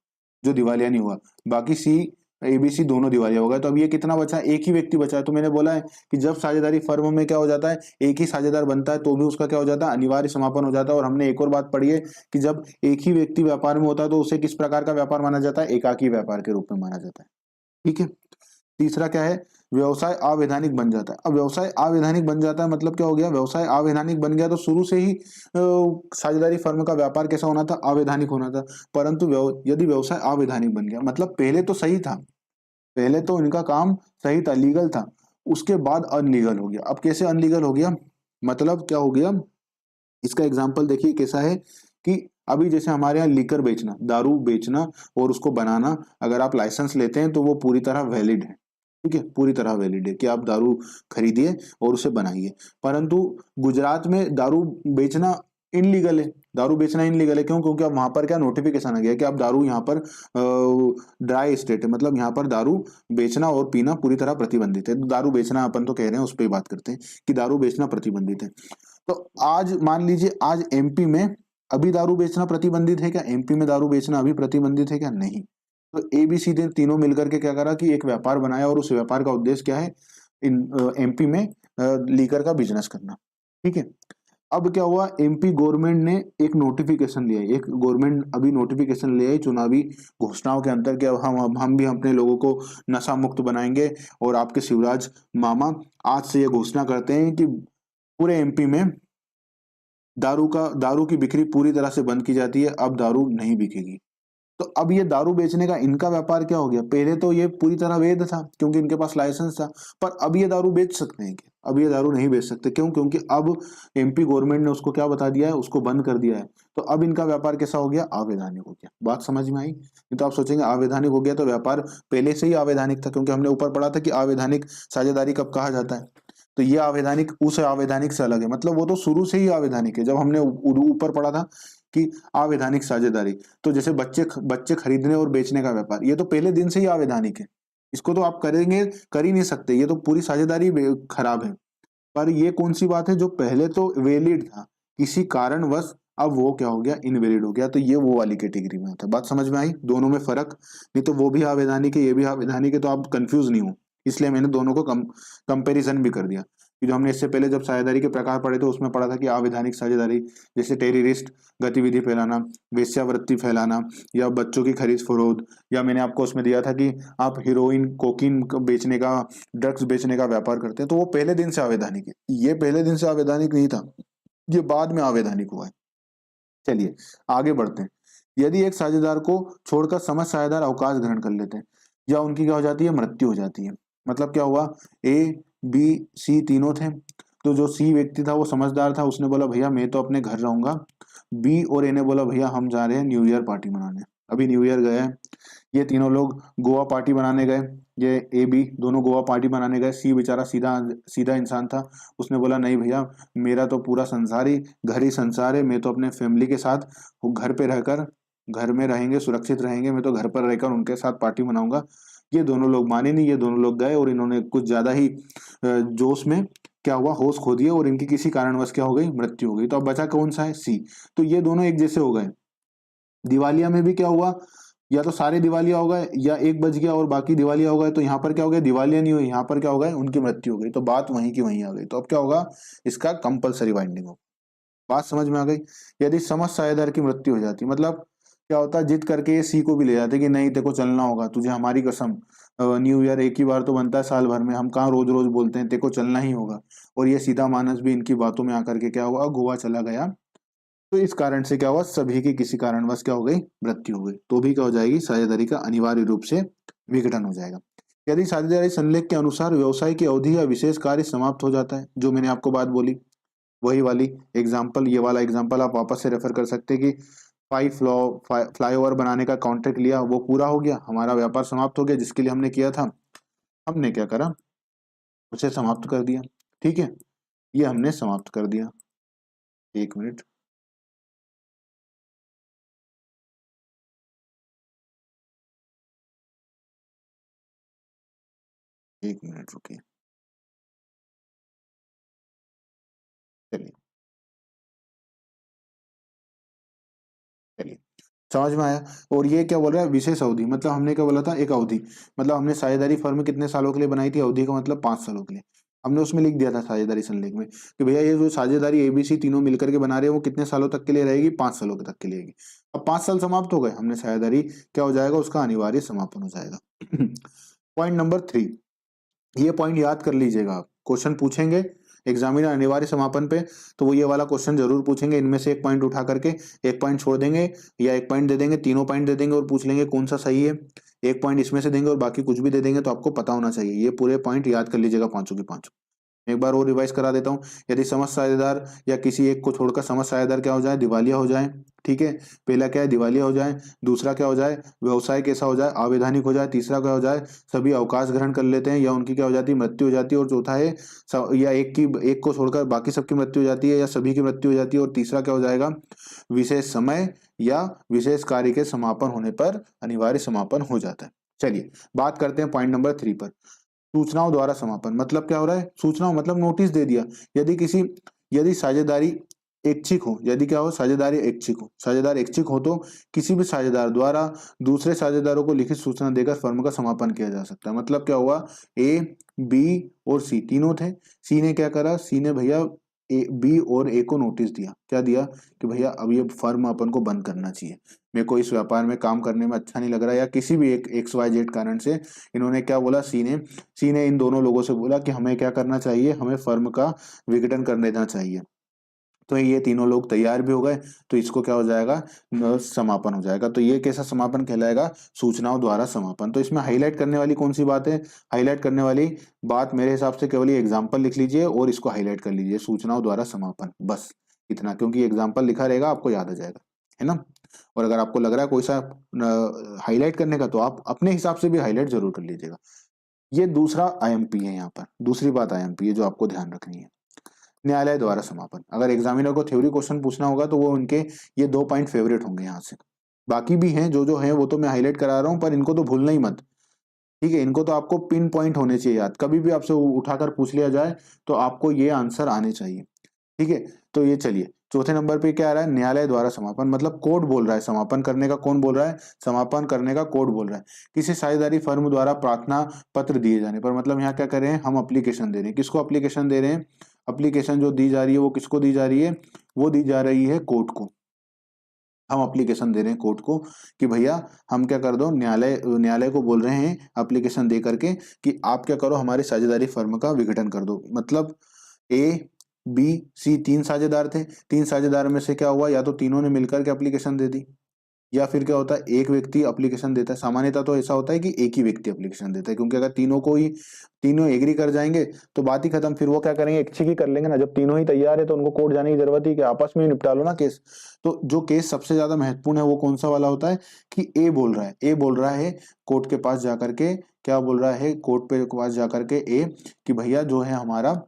जो दिवालिया नहीं हुआ, बाकी सी एबीसी दोनों दिवालिया हो गए। तो अब ये कितना बचा, एक ही व्यक्ति बचा है। तो मैंने बोला है कि जब साझेदारी फर्म में क्या हो जाता है, एक ही साझेदार बनता है तो भी उसका क्या हो जाता है, अनिवार्य समापन हो जाता है। और हमने एक और बात पढ़ी है कि जब एक ही व्यक्ति व्यापार में होता है तो उसे किस प्रकार का व्यापार माना जाता है, एकाकी व्यापार के रूप में माना जाता है। ठीक है, तीसरा क्या है, व्यवसाय अवैधानिक बन जाता है। अब व्यवसाय अवैधानिक बन जाता है मतलब क्या हो गया, व्यवसाय अवैधानिक बन गया तो शुरू से ही साझेदारी फर्म का व्यापार कैसा होना था, अवैधानिक होना था। परंतु यदि व्यवसाय अवैधानिक बन गया मतलब पहले तो सही था, पहले तो इनका काम सही था, लीगल था, उसके बाद अनलीगल हो गया। अब कैसे अनलीगल हो गया, मतलब क्या हो गया, इसका एग्जाम्पल देखिए कैसा है कि अभी जैसे हमारे यहाँ लीकर बेचना, दारू बेचना और उसको बनाना, अगर आप लाइसेंस लेते हैं तो वो पूरी तरह वैलिड है। ठीक है, पूरी तरह वैलिड है कि आप दारू खरीदिए और उसे बनाइए। परंतु गुजरात में दारू बेचना इनलीगल है, दारू बेचना इनलीगल है। क्यों, क्योंकि अब वहां पर क्या नोटिफिकेशन आ गया कि आप दारू यहाँ पर ड्राई स्टेट है, मतलब यहाँ पर दारू बेचना और पीना पूरी तरह प्रतिबंधित है। तो दारू बेचना अपन तो कह रहे हैं, उस पर ही बात करते हैं कि दारू बेचना प्रतिबंधित है। तो आज मान लीजिए, आज एमपी में अभी दारू बेचना प्रतिबंधित है क्या, एमपी में दारू बेचना अभी प्रतिबंधित है क्या, नहीं। तो एबीसी ने तीनों मिलकर के क्या करा कि एक व्यापार बनाया और उस व्यापार का उद्देश्य क्या है, इन एमपी में लीकर का बिजनेस करना। ठीक है, अब क्या हुआ, एमपी गवर्नमेंट ने एक नोटिफिकेशन लिया, एक गवर्नमेंट अभी नोटिफिकेशन ले आई चुनावी घोषणाओं के अंतर कि हम भी अपने लोगों को नशा मुक्त बनाएंगे। और आपके शिवराज मामा आज से ये घोषणा करते हैं कि पूरे एमपी में दारू की बिक्री पूरी तरह से बंद की जाती है, अब दारू नहीं बिकेगी। तो अब ये दारू बेचने का इनका व्यापार क्या हो गया, पहले तो ये पूरी तरह वैध था क्योंकि इनके पास लाइसेंस था, पर अब ये दारू बेच सकते हैं क्या, अब ये दारू नहीं बेच सकते। क्यों, क्योंकि अब एमपी गवर्नमेंट ने उसको क्या बता दिया है, उसको बंद कर दिया है। तो अब इनका व्यापार कैसा हो गया, अवैधानिक हो गया। बात समझ में आई, नहीं तो आप सोचेंगे अवैधानिक हो गया तो व्यापार पहले से ही अवैधानिक था, क्योंकि हमने ऊपर पढ़ा था कि अवैधानिक साझेदारी कब कहा जाता है। तो ये अवैधानिक उस अवैधानिक से अलग है, मतलब वो तो शुरू से ही अवैधानिक है। जब हमने ऊपर पढ़ा था कि अवैधानिक साझेदारी, तो जैसे बच्चे खरीदने और बेचने का व्यापार, ये तो पहले दिन से ही अवैधानिक है, इसको तो आप करेंगे कर ही नहीं सकते, ये तो पूरी साझेदारी खराब है। पर ये कौन सी बात है, जो पहले तो वैलिड था, किसी कारणवश अब वो क्या हो गया, इनवैलिड हो गया, तो ये वो वाली कैटेगरी में आता है। बात समझ में आई, दोनों में फर्क, नहीं तो वो भी अवैधानिक है ये भी अवैधानिक है, तो आप कंफ्यूज नहीं हो। इसलिए मैंने दोनों को कंपैरिजन भी कर दिया कि जो हमने इससे पहले जब साझेदारी के प्रकार पढ़े थे उसमें पढ़ा था कि अवैधानिक साझेदारी जैसे टेररिस्ट गतिविधि फैलाना, वेश्यावृत्ति फैलाना, या बच्चों की खरीद फरोख्त, या मैंने आपको उसमें दिया था कि आप हीरोइन कोकीन बेचने का, ड्रग्स बेचने का व्यापार करते हैं, तो वो पहले दिन से अवैधानिक है। ये पहले दिन से अवैधानिक नहीं था, ये बाद में अवैधानिक हुआ है। चलिए आगे बढ़ते हैं। यदि एक साझेदार को छोड़कर समस्त साझेदार अवकाश ग्रहण कर लेते हैं या उनकी क्या हो जाती है, मृत्यु हो जाती है। मतलब क्या हुआ, ए बी सी तीनों थे, तो जो सी व्यक्ति था वो समझदार था, उसने बोला भैया मैं तो अपने घर रहूंगा। बी और ए ने बोला भैया हम जा रहे हैं न्यू ईयर पार्टी मनाने, अभी न्यू ईयर गए हैं। ये तीनों लोग गोवा पार्टी मनाने गए, ये ए बी दोनों गोवा पार्टी मनाने गए। सी बेचारा सीधा सीधा इंसान था, उसने बोला नहीं भैया मेरा तो पूरा संसार ही घर ही संसार है, मैं तो अपने फैमिली के साथ घर पे रहकर, घर में रहेंगे सुरक्षित रहेंगे, मैं तो घर पर रहकर उनके साथ पार्टी मनाऊंगा। ये दोनों लोग माने नहीं, ये दोनों लोग गए और इन्होंने कुछ ज्यादा ही जोश में क्या हुआ, होश खो दिए और इनकी किसी कारणवश क्या हो गई, मृत्यु हो गई। तो अब बचा कौन सा है, सी। तो ये दोनों एक जैसे हो गए। दिवालिया में भी क्या हुआ, या तो सारे दिवालिया हो गए या एक बच गया और बाकी दिवालिया हो गए। तो यहाँ पर क्या हो गया, दिवालिया नहीं हुई, यहाँ पर क्या हो गया, उनकी मृत्यु हो गई। तो बात वहीं की वहीं आ गई। तो अब क्या होगा, इसका कंपलसरी बाइंडिंग होगा। बात समझ में आ गई। यदि समस्त साझेदार की मृत्यु हो जाती, मतलब क्या होता है, जिद करके ये सी को भी ले जाते कि नहीं तेरे को चलना होगा, तुझे हमारी कसम, न्यू ईयर एक ही बार तो बनता है साल भर में, हम कहाँ रोज रोज बोलते हैं, तेरे को चलना ही होगा। और ये सीधा मानस भी इनकी बातों में आकर के क्या हुआ, गोवा चला गया। तो इस कारण से क्या हुआ, सभी की किसी कारणवश क्या हो गई, मृत्यु हो गई। तो भी क्या हो जाएगी, साझेदारी का अनिवार्य रूप से विघटन हो जाएगा। यदि साझेदारी संलेख के अनुसार व्यवसाय की अवधि या विशेष कार्य समाप्त हो जाता है, जो मैंने आपको बात बोली वही वाली एग्जाम्पल, ये वाला एग्जाम्पल आप वापस से रेफर कर सकते हैं कि फ्लाईओवर बनाने का कॉन्ट्रैक्ट लिया, वो पूरा हो गया, हमारा व्यापार समाप्त हो गया, जिसके लिए हमने किया था, हमने क्या करा, उसे समाप्त कर दिया। ठीक है, ये हमने समाप्त कर दिया। एक मिनट, एक मिनट रुकिए। चलिए चलिए, समझ में आया। और ये क्या बोल रहा है, विशेष अवधि, मतलब हमने क्या बोला था, एक अवधि, मतलब हमने साझेदारी फर्म कितने सालों के लिए बनाई थी, अवधि का मतलब 5 सालों के लिए। हमने उसमें लिख दिया था साझेदारी संलेख में कि भैया ये जो साझेदारी एबीसी तीनों मिलकर के बना रहे हैं वो कितने सालों तक के लिए रहेगी, 5 सालों के तक के लिए रहेगी। अब 5 साल समाप्त हो गए, हमने साझेदारी क्या हो जाएगा, उसका अनिवार्य समापन हो जाएगा। पॉइंट नंबर 3, ये पॉइंट याद कर लीजिएगा, आप क्वेश्चन पूछेंगे एग्जामिनर अनिवार्य समापन पे, तो वो ये वाला क्वेश्चन जरूर पूछेंगे, इनमें से एक पॉइंट उठा करके एक पॉइंट छोड़ देंगे या एक पॉइंट दे देंगे, तीनों पॉइंट दे देंगे और पूछ लेंगे कौन सा सही है, एक पॉइंट इसमें से देंगे और बाकी कुछ भी दे देंगे, तो आपको पता होना चाहिए। ये पूरे पॉइंट याद कर लीजिएगा, पांचों के पांचों। एक बार और रिवाइज करा देता हूँ। यदि समस्त साझेदार या किसी एक को छोड़कर समस्त साझेदार क्या हो जाए, दिवालिया हो जाए। ठीक है, पहला क्या है, दिवालिया हो जाए, दूसरा क्या हो जाए, व्यवसाय कैसा हो जाए, अवैधानिक हो जाए, तीसरा क्या हो जाए, सभी अवकाश ग्रहण कर लेते हैं या उनकी क्या हो जाती है, मृत्यु हो जाती है, और चौथा है या एक को छोड़कर बाकी सबकी मृत्यु हो जाती है या सभी की मृत्यु हो जाती है, और तीसरा क्या हो जाएगा, विशेष समय या विशेष कार्य के समापन होने पर अनिवार्य समापन हो जाता है। चलिए बात करते हैं पॉइंट नंबर 3 पर, सूचनाओं द्वारा समापन। मतलब क्या हो रहा है, सूचनाओं मतलब नोटिस दे दिया। यदि साझेदारी ऐच्छिक हो, यदि क्या हो, साझेदारी ऐच्छिक हो, साझेदार ऐच्छिक हो तो किसी भी साझेदार द्वारा दूसरे साझेदारों को लिखित सूचना देकर फर्म का समापन किया जा सकता है। मतलब क्या हुआ, ए, बी और सी तीनों थे, सी ने क्या करा, सी ने भैया बी और ए को नोटिस दिया, क्या दिया कि भैया अब ये फर्म अपन को बंद करना चाहिए, मेरे को इस व्यापार में काम करने में अच्छा नहीं लग रहा, या किसी भी एक XYZ कारण से इन्होंने क्या बोला, सी ने इन दोनों लोगों से बोला कि हमें क्या करना चाहिए, हमें फर्म का विघटन कर देना चाहिए। तो ये तीनों लोग तैयार भी हो गए, तो इसको क्या हो जाएगा, समापन हो जाएगा। तो ये कैसा समापन कहलाएगा, सूचनाओं द्वारा समापन। तो इसमें हाईलाइट करने वाली कौन सी बात है, हाईलाइट करने वाली बात मेरे हिसाब से केवल ये एग्जाम्पल लिख लीजिए और इसको हाईलाइट कर लीजिए, सूचनाओं द्वारा समापन, बस इतना, क्योंकि एग्जाम्पल लिखा रहेगा आपको याद आ जाएगा, है ना। और अगर आपको लग रहा है कोई सा हाईलाइट करने का, तो आप अपने हिसाब से भी हाईलाइट जरूर कर लीजिएगा। ये दूसरा IMP है, यहाँ पर दूसरी बात IMP है जो आपको ध्यान रखनी है, न्यायालय द्वारा समापन। अगर एग्जामिनर को थ्योरी क्वेश्चन पूछना होगा तो वो उनके ये 2 पॉइंट फेवरेट होंगे यहाँ से। बाकी भी हैं जो हैं वो तो मैं हाईलाइट करा रहा हूँ, पर इनको तो भूलना ही मत। ठीक है, इनको तो आपको पिन पॉइंट होने चाहिए याद, कभी भी आपसे उठाकर पूछ लिया जाए तो आपको ये आंसर आने चाहिए। ठीक है, तो ये चलिए चौथे नंबर पे क्या आ रहा है, न्यायालय द्वारा समापन। मतलब कोर्ट बोल रहा है समापन करने का, कौन बोल रहा है, समापन करने का कोर्ट बोल रहा है। किसी साझेदारी फर्म द्वारा प्रार्थना पत्र दिए जाने पर, मतलब यहाँ क्या कर रहे हैं, हम अप्लीकेशन दे रहे हैं, किसको अप्लीकेशन दे रहे हैं, अप्लीकेशन जो दी जा रही है वो किसको दी जा रही है, वो दी जा रही है कोर्ट को। हम अप्लीकेशन दे रहे हैं कोर्ट को कि भैया हम क्या कर दो, न्यायालय को बोल रहे हैं एप्लीकेशन दे करके कि आप क्या करो, हमारी साझेदारी फर्म का विघटन कर दो। मतलब A, B, C तीन साझेदार थे, तीन साझेदार में से क्या हुआ, या तो तीनों ने मिलकर के एप्लीकेशन दे दी, या फिर क्या होता है, एक व्यक्ति एप्लीकेशन देता है। सामान्यतः तो ऐसा होता है कि एक ही व्यक्ति एप्लीकेशन देता है, क्योंकि अगर तीनों एग्री कर जाएंगे तो बात ही खत्म, फिर वो क्या करेंगे, इच्छिक ही कर लेंगे ना। जब तीनों ही तैयार है तो उनको कोर्ट जाने की जरूरत ही, कि आपस में ही निपटा लो ना केस। तो जो केस सबसे ज्यादा महत्वपूर्ण है वो कौन सा वाला होता है, कि ए बोल रहा है कोर्ट के पास जाकर के, क्या बोल रहा है, कोर्ट पे पास जाकर के ए, कि भैया जो है हमारा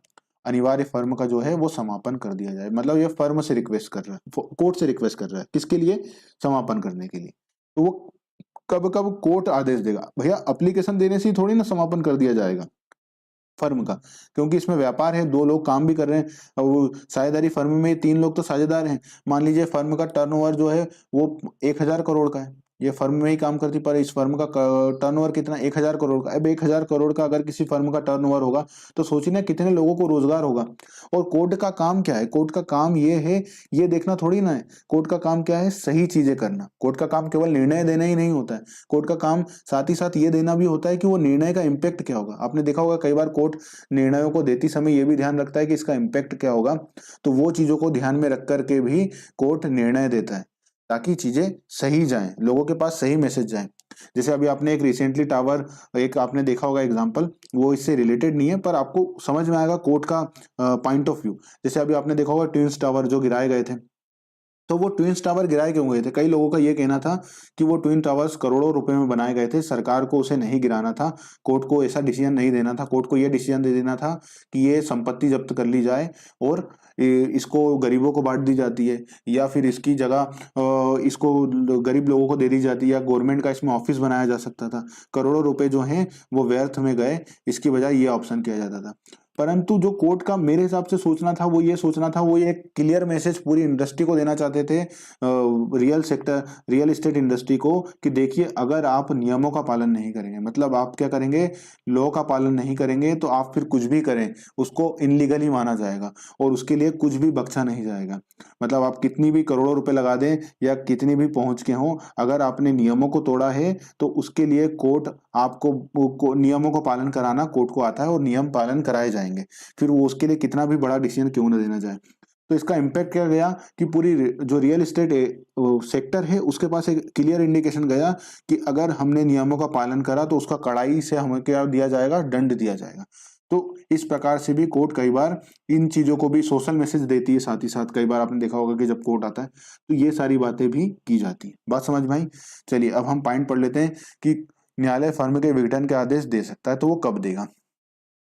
अनिवार्य फर्म का जो है वो समापन कर दिया जाए। मतलब ये फर्म से रिक्वेस्ट कर रहा है, कोर्ट से रिक्वेस्ट कर रहा है, किसके लिए, समापन करने के लिए। तो वो कब कब कोर्ट आदेश देगा, भैया एप्लीकेशन देने से ही थोड़ी ना समापन कर दिया जाएगा फर्म का, क्योंकि इसमें व्यापार है, दो लोग काम भी कर रहे हैं। और वो साझेदारी फर्म में 3 लोग तो साझेदार हैं। मान लीजिए फर्म का टर्नओवर जो है वो 1,000 करोड़ का है, ये फर्म में ही काम करती, पर इस फर्म का टर्नओवर कितना, 1,000 करोड़ का। अब 1,000 करोड़ का अगर किसी फर्म का टर्नओवर होगा तो सोचिए ना कितने लोगों को रोजगार होगा। और कोर्ट का काम क्या है, कोर्ट का काम ये है, ये देखना थोड़ी ना है, कोर्ट का काम क्या है, सही चीजें करना। कोर्ट का काम केवल निर्णय देना ही नहीं होता है, कोर्ट का काम साथ ही साथ ये देना भी होता है कि वो निर्णय का इम्पैक्ट क्या होगा। आपने देखा होगा कई बार कोर्ट निर्णयों को देती समय ये भी ध्यान रखता है कि इसका इम्पैक्ट क्या होगा, तो वो चीजों को ध्यान में रख करके भी कोर्ट निर्णय देता है, ताकि चीजें सही जाएं, लोगों के पास सही मैसेज जाए। जैसे अभी आपने एक रिसेंटली टावर एक आपने देखा होगा एग्जांपल, वो इससे रिलेटेड नहीं है पर आपको समझ में आएगा कोर्ट का पॉइंट ऑफ व्यू। जैसे अभी आपने देखा होगा ट्विंस टावर जो गिराए गए थे, तो वो ट्विंस टावर गिराए क्यों गए थे? कई लोगों का ये कहना था कि वो ट्विन टावर्स करोड़ों रुपए में बनाए गए थे, सरकार को उसे नहीं गिराना था, कोर्ट को ऐसा डिसीजन नहीं देना था, कोर्ट को ये डिसीजन दे देना था कि ये संपत्ति जब्त कर ली जाए और इसको गरीबों को बांट दी जाती है, या फिर इसकी जगह इसको गरीब लोगों को दे दी जाती है, या गवर्नमेंट का इसमें ऑफिस बनाया जा सकता था। करोड़ों रुपए जो हैं वो व्यर्थ में गए, इसकी बजाय ये ऑप्शन किया जाता था। परंतु जो कोर्ट का मेरे हिसाब से सोचना था वो ये सोचना था, वो ये एक क्लियर मैसेज पूरी इंडस्ट्री को देना चाहते थे, रियल एस्टेट इंडस्ट्री को, कि देखिए अगर आप नियमों का पालन नहीं करेंगे, मतलब आप क्या करेंगे, लॉ का पालन नहीं करेंगे, तो आप फिर कुछ भी करें उसको इनलीगली माना जाएगा और उसके लिए कुछ भी बख्शा नहीं जाएगा। मतलब आप कितनी भी करोड़ों रुपए लगा दें या कितनी भी पहुंच के हों, अगर आपने नियमों को तोड़ा है तो उसके लिए कोर्ट आपको नियमों को पालन कराना कोर्ट को आता है और नियम पालन कराए जाएंगे, फिर वो उसके लिए कितना भी बड़ा डिसीजन क्यों ना देना जाए। तो इसका इम्पैक्ट क्या गया कि पूरी जो रियल एस्टेट सेक्टर है उसके पास एक क्लियर इंडिकेशन गया कि अगर हमने नियमों का पालन करा तो उसका कड़ाई से हमें क्या दिया जाएगा, दंड दिया जाएगा। तो इस प्रकार से भी कोर्ट कई बार इन चीजों को भी सोशल मैसेज देती है, साथ ही साथ कई बार आपने देखा होगा कि जब कोर्ट आता है तो ये सारी बातें भी की जाती है। बात समझ में आई? चलिए अब हम पॉइंट पढ़ लेते हैं कि न्यायालय फर्म के विघटन के आदेश दे सकता है तो वो कब देगा।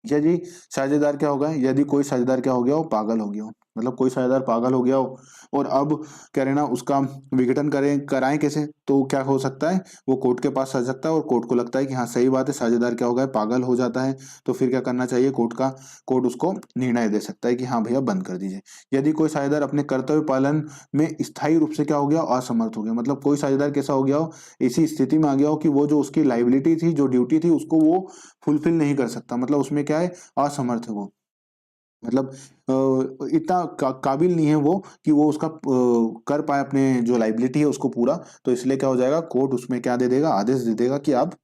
यदि साझेदार क्या होगा, यदि कोई साझेदार क्या हो गया हो, पागल हो गया हो, मतलब कोई साझेदार पागल हो गया हो और अब क्या रहना उसका विघटन करें कराएं कैसे, तो क्या हो सकता है, वो कोर्ट के पास आ सकता है और कोर्ट को लगता है कि हाँ सही बात है, साझेदार क्या हो गया, पागल हो जाता है, तो फिर क्या करना चाहिए कोर्ट उसको निर्णय दे सकता है कि हाँ भैया बंद कर दीजिए। यदि कोई साझेदार अपने कर्तव्य पालन में स्थायी रूप से क्या हो गया, असमर्थ हो गया, मतलब कोई साझेदार कैसा हो गया हो, ऐसी स्थिति में आ गया हो कि वो जो उसकी लाइबिलिटी थी, जो ड्यूटी थी, उसको वो फुलफिल नहीं कर सकता, मतलब उसमें क्या है, असमर्थ है वो, मतलब इतना काबिल नहीं है वो कि वो उसका कर पाए अपने जो लाइबिलिटी है उसको पूरा। तो इसलिए क्या हो जाएगा, कोर्ट उसमें क्या दे देगा, आदेश दे देगा कि आप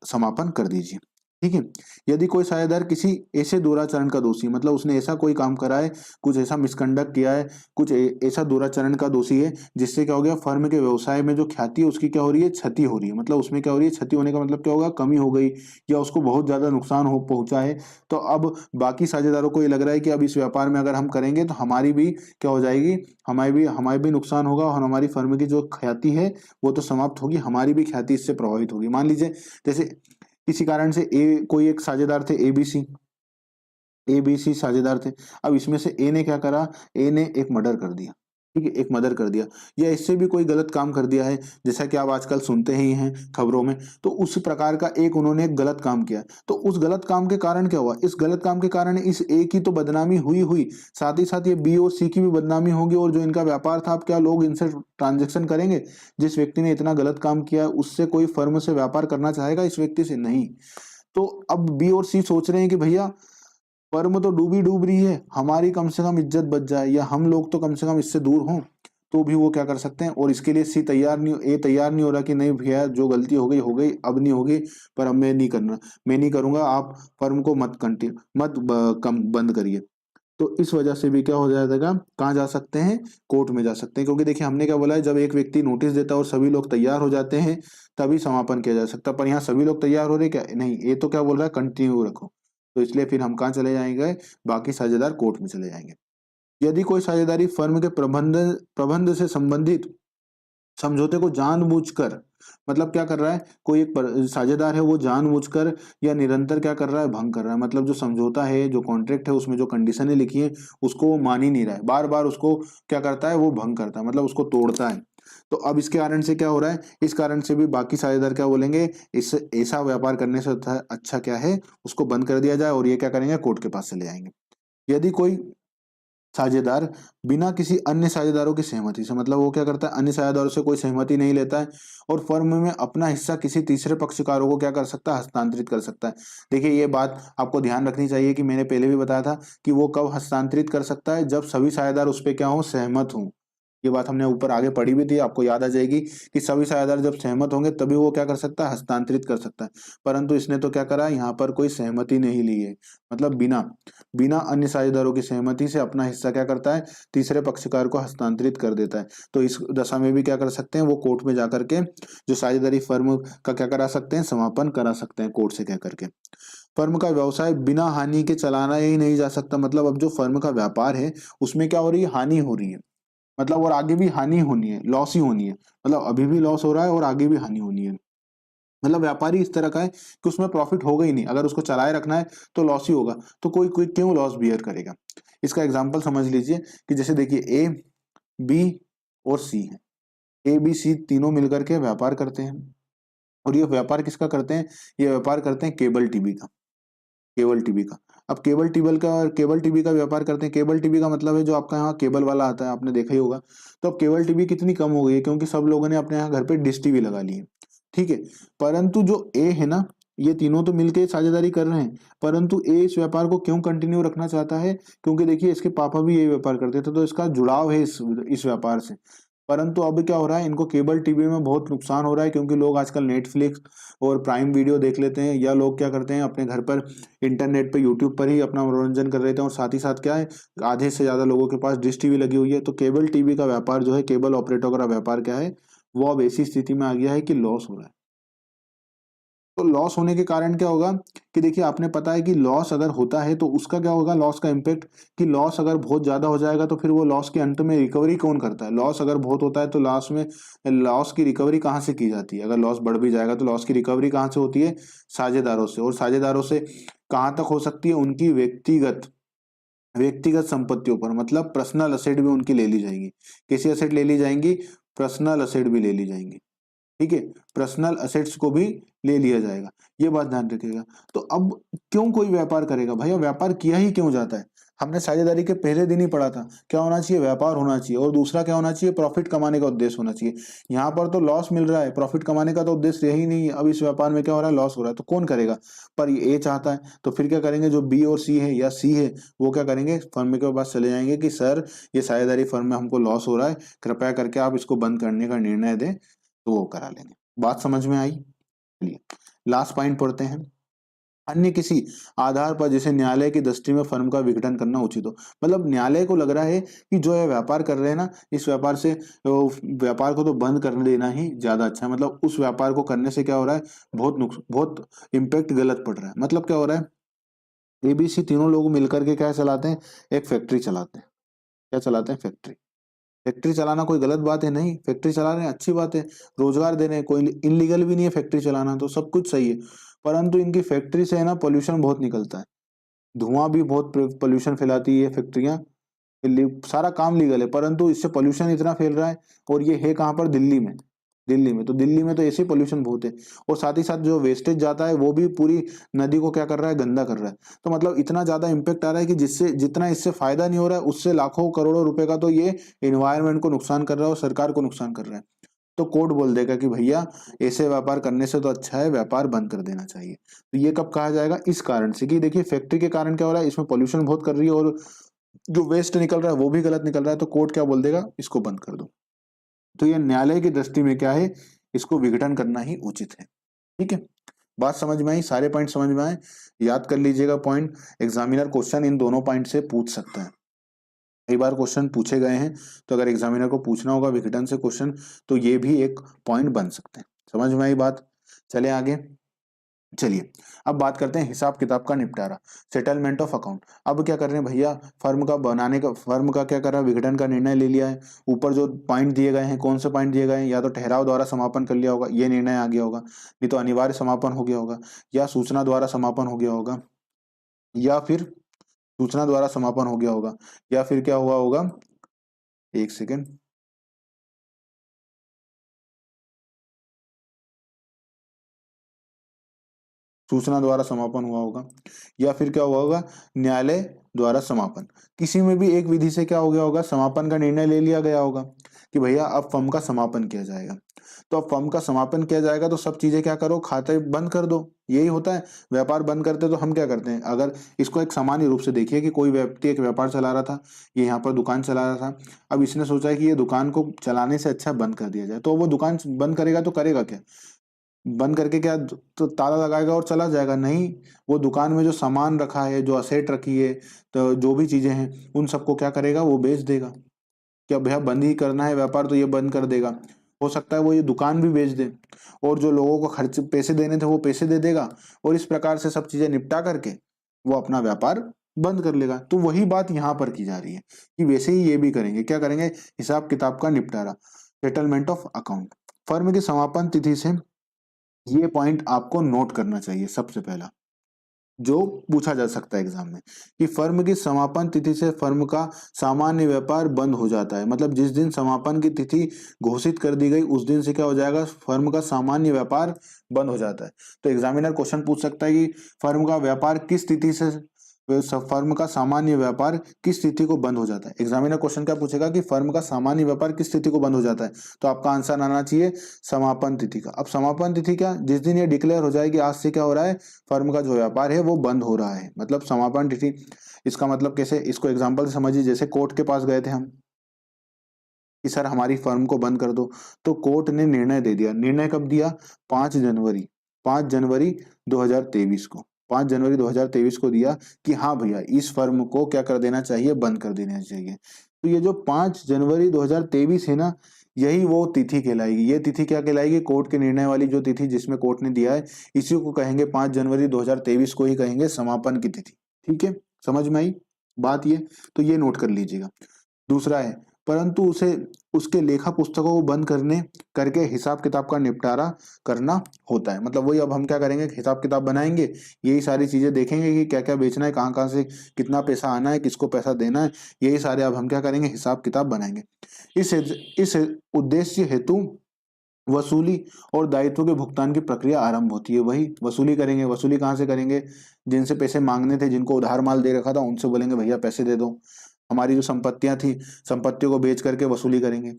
समापन कर दीजिए। ठीक है। यदि कोई साझेदार किसी ऐसे दुराचरण का दोषी, मतलब उसने ऐसा कोई काम करा है, कुछ ऐसा मिसकंडक्ट किया है, कुछ ऐसा दुराचरण का दोषी है जिससे क्या हो गया, फर्म के व्यवसाय में जो ख्याति है उसकी क्या हो रही है, क्षति हो रही है, मतलब उसमें क्या हो रही है, क्षति होने का मतलब क्या होगा, कमी हो गई या उसको बहुत ज्यादा नुकसान हो पहुंचा है। तो अब बाकी साझेदारों को ये लग रहा है कि अब इस व्यापार में अगर हम करेंगे तो हमारी भी क्या हो जाएगी, हमारी भी नुकसान होगा और हमारी फर्म की जो ख्याति है वो तो समाप्त होगी, हमारी भी ख्याति इससे प्रभावित होगी। मान लीजिए जैसे किसी कारण से कोई एक साझेदार थे, एबीसी साझेदार थे। अब इसमें से ए ने क्या करा, ए ने एक मर्डर कर दिया, ठीक है, एक मर्डर कर दिया, या इससे भी कोई गलत काम कर दिया है, जैसा कि आप आजकल सुनते ही हैं खबरों में, तो उस प्रकार का एक उन्होंने एक गलत काम किया। तो उस गलत काम के कारण क्या हुआ, इस गलत काम के कारण इस ए की तो बदनामी हुई, साथ ही साथ ये बी और सी की भी बदनामी होगी, और जो इनका व्यापार था, अब क्या लोग इनसे ट्रांजेक्शन करेंगे? जिस व्यक्ति ने इतना गलत काम किया उससे कोई फर्म से व्यापार करना चाहेगा, इस व्यक्ति से नहीं। तो अब बी और सी सोच रहे हैं कि भैया फर्म तो डूब रही है, हमारी कम से कम इज्जत बच जाए, या हम लोग तो कम से कम इससे दूर हों, तो भी वो क्या कर सकते हैं। और इसके लिए सी ए तैयार नहीं हो रहा कि नहीं भैया जो गलती हो गई, अब नहीं होगी, पर अब मैं नहीं करूंगा, आप फर्म को कम बंद करिए। तो इस वजह से भी क्या हो जाएगा, कहाँ जा सकते हैं, कोर्ट में जा सकते हैं, क्योंकि देखिए हमने क्या बोला है, जब एक व्यक्ति नोटिस देता है और सभी लोग तैयार हो जाते हैं तभी समापन किया जा सकता है, पर यहाँ सभी लोग तैयार हो रहे क्या, नहीं, ये तो क्या बोल रहा है, कंटिन्यू रखो। तो इसलिए फिर हम कहाँ चले जाएंगे, बाकी साझेदार कोर्ट में चले जाएंगे। यदि कोई साझेदारी फर्म के प्रबंध से संबंधित समझौते को जानबूझकर, मतलब क्या कर रहा है, कोई एक साझेदार है वो जानबूझकर या निरंतर क्या कर रहा है, भंग कर रहा है, मतलब जो समझौता है, जो कॉन्ट्रैक्ट है, उसमें जो कंडीशनें लिखी है उसको वो मान ही नहीं रहा है, बार बार उसको क्या करता है, वो भंग करता है, मतलब उसको तोड़ता है। तो अब इसके कारण से क्या हो रहा है, इस कारण से भी बाकी साझेदार क्या बोलेंगे, इस ऐसा व्यापार करने से अच्छा क्या है उसको बंद कर दिया जाए, और ये क्या करेंगे, कोर्ट के पास चले जाएंगे। यदि कोई साझेदार बिना किसी अन्य साझेदारों की सहमति से, मतलब वो क्या करता है, अन्य साझेदारों से कोई सहमति नहीं लेता है और फर्म में अपना हिस्सा किसी तीसरे पक्षकारों को क्या कर सकता है, हस्तांतरित कर सकता है। देखिए ये बात आपको ध्यान रखनी चाहिए कि मैंने पहले भी बताया था कि वो कब हस्तांतरित कर सकता है, जब सभी साझेदार उस पर क्या हो, सहमत हों। ये बात हमने ऊपर आगे पढ़ी भी थी, आपको याद आ जाएगी कि सभी साझेदार जब सहमत होंगे तभी वो क्या कर सकता है, हस्तांतरित कर सकता है। परंतु इसने तो क्या करा, यहाँ पर कोई सहमति नहीं ली है, मतलब बिना बिना अन्य साझेदारों की सहमति से अपना हिस्सा क्या करता है, तीसरे पक्षकार को हस्तांतरित कर देता है। तो इस दशा में भी क्या कर सकते हैं, वो कोर्ट में जाकर के जो साझेदारी फर्म का क्या करा सकते हैं, समापन करा सकते हैं कोर्ट से कह करके। फर्म का व्यवसाय बिना हानि के चलाना ही नहीं जा सकता, मतलब अब जो फर्म का व्यापार है उसमें क्या हो रही है, हानि हो रही है, मतलब और आगे भी हानि होनी है, लॉस ही होनी है, मतलब अभी भी लॉस हो रहा है और आगे भी हानि होनी है। मतलब व्यापारी इस तरह का है कि उसमें प्रॉफिट होगा ही नहीं, अगर उसको चलाए रखना है तो लॉस ही होगा, तो कोई कोई क्यों लॉस बियर करेगा। इसका एग्जांपल समझ लीजिए कि जैसे देखिए ए, बी और सी है, ए बी सी तीनों मिलकर के व्यापार करते हैं, और ये व्यापार किसका करते हैं, ये व्यापार करते हैं केबल टीवी का, केबल टीवी का। अब केबल टीवी का व्यापार करते हैं, केबल टीवी का मतलब है जो आपका यहाँ केबल वाला आता है, आपने देखा ही होगा। तो अब केबल टीवी कितनी कम हो गई है, क्योंकि सब लोगों ने अपने यहाँ घर पे डिश टीवी लगा ली है, ठीक है। परंतु जो ए है ना, ये तीनों तो मिलके साझेदारी कर रहे हैं, परंतु ए इस व्यापार को क्यों कंटिन्यू रखना चाहता है, क्योंकि देखिए इसके पापा भी यही व्यापार करते थे, तो इसका जुड़ाव है इस व्यापार से। परंतु अब क्या हो रहा है, इनको केबल टीवी में बहुत नुकसान हो रहा है, क्योंकि लोग आजकल नेटफ्लिक्स और प्राइम वीडियो देख लेते हैं, या लोग क्या करते हैं अपने घर पर इंटरनेट पे यूट्यूब पर ही अपना मनोरंजन कर रहे थे, और साथ ही साथ क्या है, आधे से ज्यादा लोगों के पास डिश टीवी लगी हुई है। तो केबल टीवी का व्यापार जो है, केबल ऑपरेटर का व्यापार क्या है, वो अब ऐसी स्थिति में आ गया है कि लॉस हो रहा है। तो लॉस होने के कारण क्या होगा कि देखिए, आपने पता है कि लॉस अगर होता है तो उसका क्या होगा, लॉस का इम्पैक्ट, कि लॉस अगर बहुत ज्यादा हो जाएगा तो फिर वो लॉस के अंत में रिकवरी कौन करता है, लॉस अगर बहुत होता है तो लॉस में लॉस की रिकवरी कहाँ से की जाती है, अगर लॉस बढ़ भी जाएगा तो लॉस की रिकवरी कहाँ से होती है, साझेदारों से। और साझेदारों से कहाँ तक हो सकती है, उनकी व्यक्तिगत व्यक्तिगत संपत्तियों पर, मतलब पर्सनल असेट भी उनकी ले ली जाएगी। कैसी असेट ले ली जाएंगी, पर्सनल असेट भी ले ली जाएंगी, ठीक है, पर्सनल असेट्स को भी ले लिया जाएगा, ये बात ध्यान रखिएगा। तो अब क्यों कोई व्यापार करेगा, भैया व्यापार किया ही क्यों जाता है, हमने साझेदारी के पहले दिन ही पढ़ा था, क्या होना चाहिए, व्यापार होना चाहिए, और दूसरा क्या होना चाहिए, प्रॉफिट कमाने का उद्देश्य होना चाहिए। यहाँ पर तो लॉस मिल रहा है, प्रॉफिट कमाने का तो उद्देश्य यही नहीं है, अब इस व्यापार में क्या हो रहा है, लॉस हो रहा है, तो कौन करेगा, पर ये ए चाहता है, तो फिर क्या करेंगे, जो बी और सी है या सी है, वो क्या करेंगे, फर्म के पास चले जाएंगे कि सर ये साझेदारी फर्म में हमको लॉस हो रहा है, कृपया करके आप इसको बंद करने का निर्णय दें, तो वो करा लेंगे। बात समझ में आई, चलिए लास्ट पॉइंट पढ़ते हैं। अन्य किसी आधार पर जिसे न्यायालय की दृष्टि में फर्म का विघटन करना उचित हो, मतलब न्यायालय को लग रहा है कि जो ये व्यापार कर रहे हैं ना, इस व्यापार से व्यापार को तो बंद कर देना ही ज्यादा अच्छा है, मतलब उस व्यापार को करने से क्या हो रहा है, बहुत इम्पैक्ट गलत पड़ रहा है। मतलब क्या हो रहा है, एबीसी तीनों लोग मिलकर के क्या चलाते हैं, एक फैक्ट्री चलाते हैं, क्या चलाते हैं, फैक्ट्री। फैक्ट्री चलाना कोई गलत बात है नहीं, फैक्ट्री चला रहे हैं अच्छी बात है, रोजगार दे रहे हैं, कोई इनलीगल भी नहीं है फैक्ट्री चलाना, तो सब कुछ सही है। परंतु इनकी फैक्ट्री से है ना पोल्यूशन बहुत निकलता है, धुआं भी बहुत पोल्यूशन फैलाती है फैक्ट्रियां। सारा काम लीगल है परंतु इससे पोल्यूशन इतना फैल रहा है, और ये है कहाँ पर, दिल्ली में। दिल्ली में तो ऐसे पोल्यूशन बहुत है, और साथ ही साथ जो वेस्टेज जाता है वो भी पूरी नदी को क्या कर रहा है, गंदा कर रहा है। तो मतलब इतना ज्यादा इम्पेक्ट आ रहा है कि जिससे जितना इससे फायदा नहीं हो रहा है, उससे लाखों करोड़ों रुपए का तो ये एनवायरनमेंट को नुकसान कर रहा है और सरकार को नुकसान कर रहा है। तो कोर्ट बोल देगा कि भैया ऐसे व्यापार करने से तो अच्छा है व्यापार बंद कर देना चाहिए। तो ये कब कहा जाएगा, इस कारण से कि देखिए फैक्ट्री के कारण क्या हो रहा है, इसमें पोल्यूशन बहुत कर रही है, और जो वेस्ट निकल रहा है वो भी गलत निकल रहा है, तो कोर्ट क्या बोल देगा, इसको बंद कर दो। तो ये न्यायालय की दृष्टि में क्या है, इसको विघटन करना ही उचित है, ठीक है। बात समझ में आई, सारे पॉइंट समझ में आए, याद कर लीजिएगा पॉइंट, एग्जामिनर क्वेश्चन इन दोनों पॉइंट से पूछ सकता है, कई बार क्वेश्चन पूछे गए हैं, तो अगर एग्जामिनर को पूछना होगा विघटन से क्वेश्चन, तो ये भी एक पॉइंट बन सकते हैं। समझ में आई बात, चले आगे। चलिए अब बात करते हैं हिसाब किताब का निपटारा, सेटलमेंट ऑफ अकाउंट। अब क्या कर रहे हैं भैया, फर्म का क्या कर रहा है, विघटन का निर्णय ले लिया है। ऊपर जो पॉइंट दिए गए हैं, कौन से पॉइंट दिए गए हैं, या तो ठहराव द्वारा समापन कर लिया होगा, ये निर्णय आ गया होगा, नहीं तो अनिवार्य समापन हो गया होगा, या सूचना द्वारा समापन हो गया होगा, या फिर सूचना द्वारा समापन हो गया होगा, या फिर क्या हुआ होगा, एक सेकेंड, सूचना द्वारा समापन हुआ होगा, या फिर क्या हुआ होगा, न्यायालय द्वारा समापन। किसी में भी एक विधि से क्या हो गया होगा, समापन का निर्णय ले लिया गया होगा। कि भैया अब फर्म का समापन किया जाएगा। तो अब फर्म का समापन किया जाएगा तो सब चीजें क्या करो, खाते बंद कर दो, यही होता है। व्यापार बंद करते तो हम क्या करते हैं, अगर इसको एक सामान्य रूप से देखिए कि कोई व्यक्ति एक व्यापार चला रहा था, ये यहाँ पर दुकान चला रहा था, अब इसने सोचा कि ये दुकान को चलाने से अच्छा बंद कर दिया जाए, तो वो दुकान बंद करेगा तो करेगा क्या, बंद करके क्या तो ताला लगाएगा और चला जाएगा? नहीं, वो दुकान में जो सामान रखा है, जो असेट रखी है, तो जो भी चीजें हैं उन सबको क्या करेगा, वो बेच देगा। क्या भैया बंद ही करना है व्यापार तो ये बंद कर देगा। हो सकता है वो ये दुकान भी बेच दे, और जो लोगों को खर्च पैसे देने थे वो पैसे दे देगा, और इस प्रकार से सब चीजें निपटा करके वो अपना व्यापार बंद कर लेगा। तो वही बात यहाँ पर की जा रही है कि वैसे ही ये भी करेंगे, क्या करेंगे, हिसाब किताब का निपटारा, सेटलमेंट ऑफ अकाउंट। फर्म की समापन तिथि से, ये पॉइंट आपको नोट करना चाहिए सबसे पहला, जो पूछा जा सकता है एग्जाम में, कि फर्म की समापन तिथि से फर्म का सामान्य व्यापार बंद हो जाता है। मतलब जिस दिन समापन की तिथि घोषित कर दी गई उस दिन से क्या हो जाएगा, फर्म का सामान्य व्यापार बंद हो जाता है। तो एग्जामिनर क्वेश्चन पूछ सकता है कि फर्म का व्यापार किस तिथि से, फर्म का सामान्य व्यापार किस तिथि को बंद हो जाता है। एग्जामिनर क्वेश्चन क्या पूछेगा कि फर्म का सामान्य व्यापार किस तिथि को बंद हो जाता है, तो आपका आंसर आना चाहिए समापन तिथि का। अब समापन तिथि क्या, जिस दिन ये डिक्लेयर हो जाएगी आज से क्या हो रहा है, फर्म का जो व्यापार है वो बंद हो रहा है, मतलब समापन तिथि। इसका मतलब कैसे, इसको एग्जाम्पल से समझिए, जैसे कोर्ट के पास गए थे हम कि सर हमारी फर्म को बंद कर दो, तो कोर्ट ने निर्णय दे दिया। निर्णय कब दिया, 5 जनवरी, 5 जनवरी 2023 को, 5 जनवरी 2023 को दिया कि हाँ भैया इस फर्म को क्या कर देना चाहिए, बंद कर देना चाहिए। तो ये जो 5 जनवरी 2023 है ना, यही वो तिथि कहलाएगी। ये तिथि क्या कहलाएगी, कोर्ट के निर्णय वाली जो तिथि जिसमें कोर्ट ने दिया है, इसी को कहेंगे 5 जनवरी 2023 को ही कहेंगे समापन की तिथि। ठीक है, समझ में आई बात ये, तो ये नोट कर लीजिएगा। दूसरा है, परंतु उसे उसके लेखा पुस्तकों को बंद करने करके हिसाब किताब का निपटारा करना होता है। मतलब वही, अब हम क्या करेंगे, हिसाब किताब बनाएंगे, यही सारी चीजें देखेंगे कि क्या क्या बेचना है, कहाँ कहाँ से कितना पैसा आना है, किसको पैसा देना है, यही सारे अब हम क्या करेंगे, हिसाब किताब बनाएंगे। इस उद्देश्य हेतु वसूली और दायित्व के भुगतान की प्रक्रिया आरंभ होती है। वही वसूली करेंगे, वसूली कहाँ से करेंगे, जिनसे पैसे मांगने थे, जिनको उधार माल दे रखा था, उनसे बोलेंगे भैया पैसे दे दो। हमारी जो संपत्तियां थी, संपत्तियों को बेच करके वसूली करेंगे,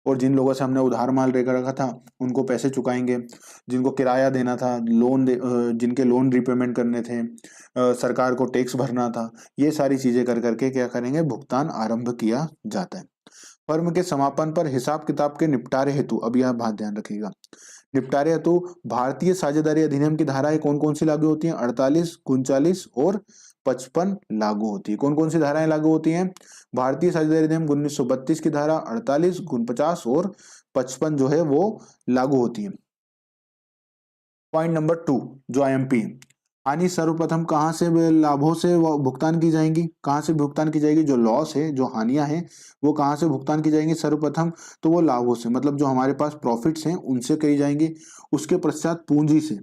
और जिन लोगों से हमने उधार माल लेकर रखा था उनको पैसे चुकाएंगे, जिनको किराया देना था, जिनके लोन रिपेमेंट करने थे, सरकार को टैक्स भरना था, ये सारी चीजें कर करके क्या करेंगे, भुगतान आरंभ किया जाता है। फर्म के समापन पर हिसाब किताब के निपटारे हेतु, अब यह बात ध्यान रखिएगा, निपटारे हेतु भारतीय साझेदारी अधिनियम की धाराएं कौन कौन सी लागू होती हैं, 48, 39 और 55 लागू होती है। कौन कौन सी धाराएं लागू होती हैं, भारतीय साझेदारी अधिनियम 1932 की धारा 48, 49 और 55 जो है वो लागू होती है। पॉइंट नंबर 2 जो आईएमपी, हानि सर्वप्रथम कहाँ से लाभों से भुगतान की जाएंगी, कहाँ से भुगतान की जाएगी, जो लॉस है, जो हानियां हैं वो कहाँ से भुगतान की जाएंगी सर्वप्रथम, तो वो लाभों से, मतलब जो हमारे पास प्रॉफिट्स हैं उनसे करी जाएंगी। उसके पश्चात पूंजी से,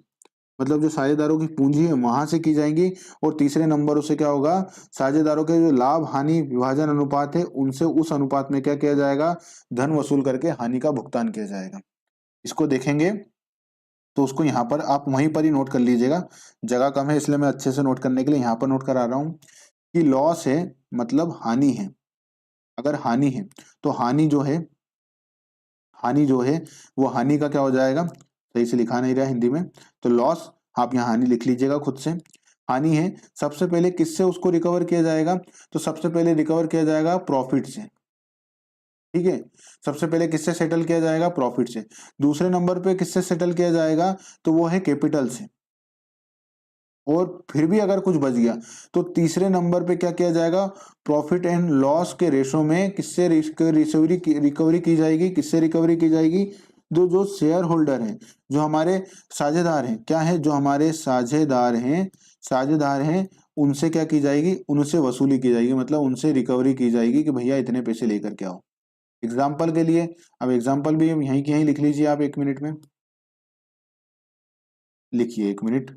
मतलब जो साझेदारों की पूंजी है वहां से की जाएंगी। और तीसरे नंबर उसे क्या होगा, साझेदारों के जो लाभ हानि विभाजन अनुपात है उनसे उस अनुपात में क्या किया जाएगा, धन वसूल करके हानि का भुगतान किया जाएगा। इसको देखेंगे तो उसको यहाँ पर आप वहीं पर ही नोट कर लीजिएगा, जगह कम है इसलिए मैं अच्छे से नोट करने के लिए यहाँ पर नोट करा रहा हूँ कि लॉस है मतलब हानि है। अगर हानि है तो हानि जो है वो हानि का क्या हो जाएगा, सही से लिखा नहीं रहा हिंदी में, तो लॉस, आप यहाँ हानि लिख लीजिएगा खुद से। हानि है, सबसे पहले किससे उसको रिकवर किया जाएगा, तो सबसे पहले रिकवर किया जाएगा प्रॉफिट से। ठीक है, सबसे पहले किससे सेटल किया जाएगा, प्रॉफिट से। दूसरे नंबर पे किससे सेटल किया जाएगा, तो वो है कैपिटल से। और फिर भी अगर कुछ बच गया तो तीसरे नंबर पे क्या किया जाएगा, प्रॉफिट एंड लॉस के रेशो में किससे रिकवरी की जाएगी, किससे रिकवरी की जाएगी, जो जो शेयर होल्डर हैं, जो हमारे साझेदार हैं, क्या है, जो हमारे साझेदार हैं उनसे क्या की जाएगी, उनसे वसूली की जाएगी, मतलब उनसे रिकवरी की जाएगी कि भैया इतने पैसे लेकर के आओ। एग्जाम्पल के लिए, अब एग्जाम्पल भी यहीं की यहीं लिख लीजिए आप, 1 मिनट में लिखिए, 1 मिनट।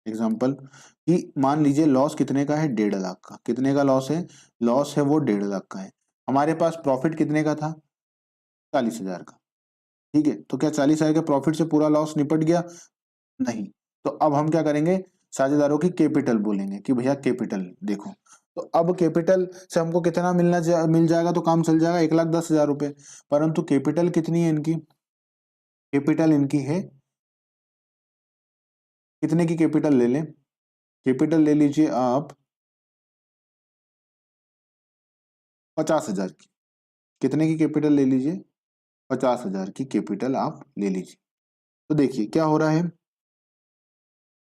एग्जाम्पल कि मान लीजिए लॉस कितने का है, 1.5 लाख का। कितने का लॉस है, लॉस है वो 1.5 लाख का है। हमारे पास प्रॉफिट कितने का था, 40,000 का। ठीक है, तो क्या 40,000 के प्रॉफिट से पूरा लॉस निपट गया, नहीं। तो अब हम क्या करेंगे, साझेदारों की कैपिटल बोलेंगे कि भैया कैपिटल देखो। तो अब कैपिटल से हमको कितना मिल जाएगा तो काम चल जाएगा, 1,10,000 रुपए। परंतु कैपिटल कितनी है इनकी, कैपिटल इनकी है कितने की कैपिटल ले लें, कैपिटल ले लीजिए आप 50,000 की। कितने की कैपिटल ले लीजिए, 50,000 की कैपिटल आप ले लीजिए। तो देखिए क्या हो रहा है,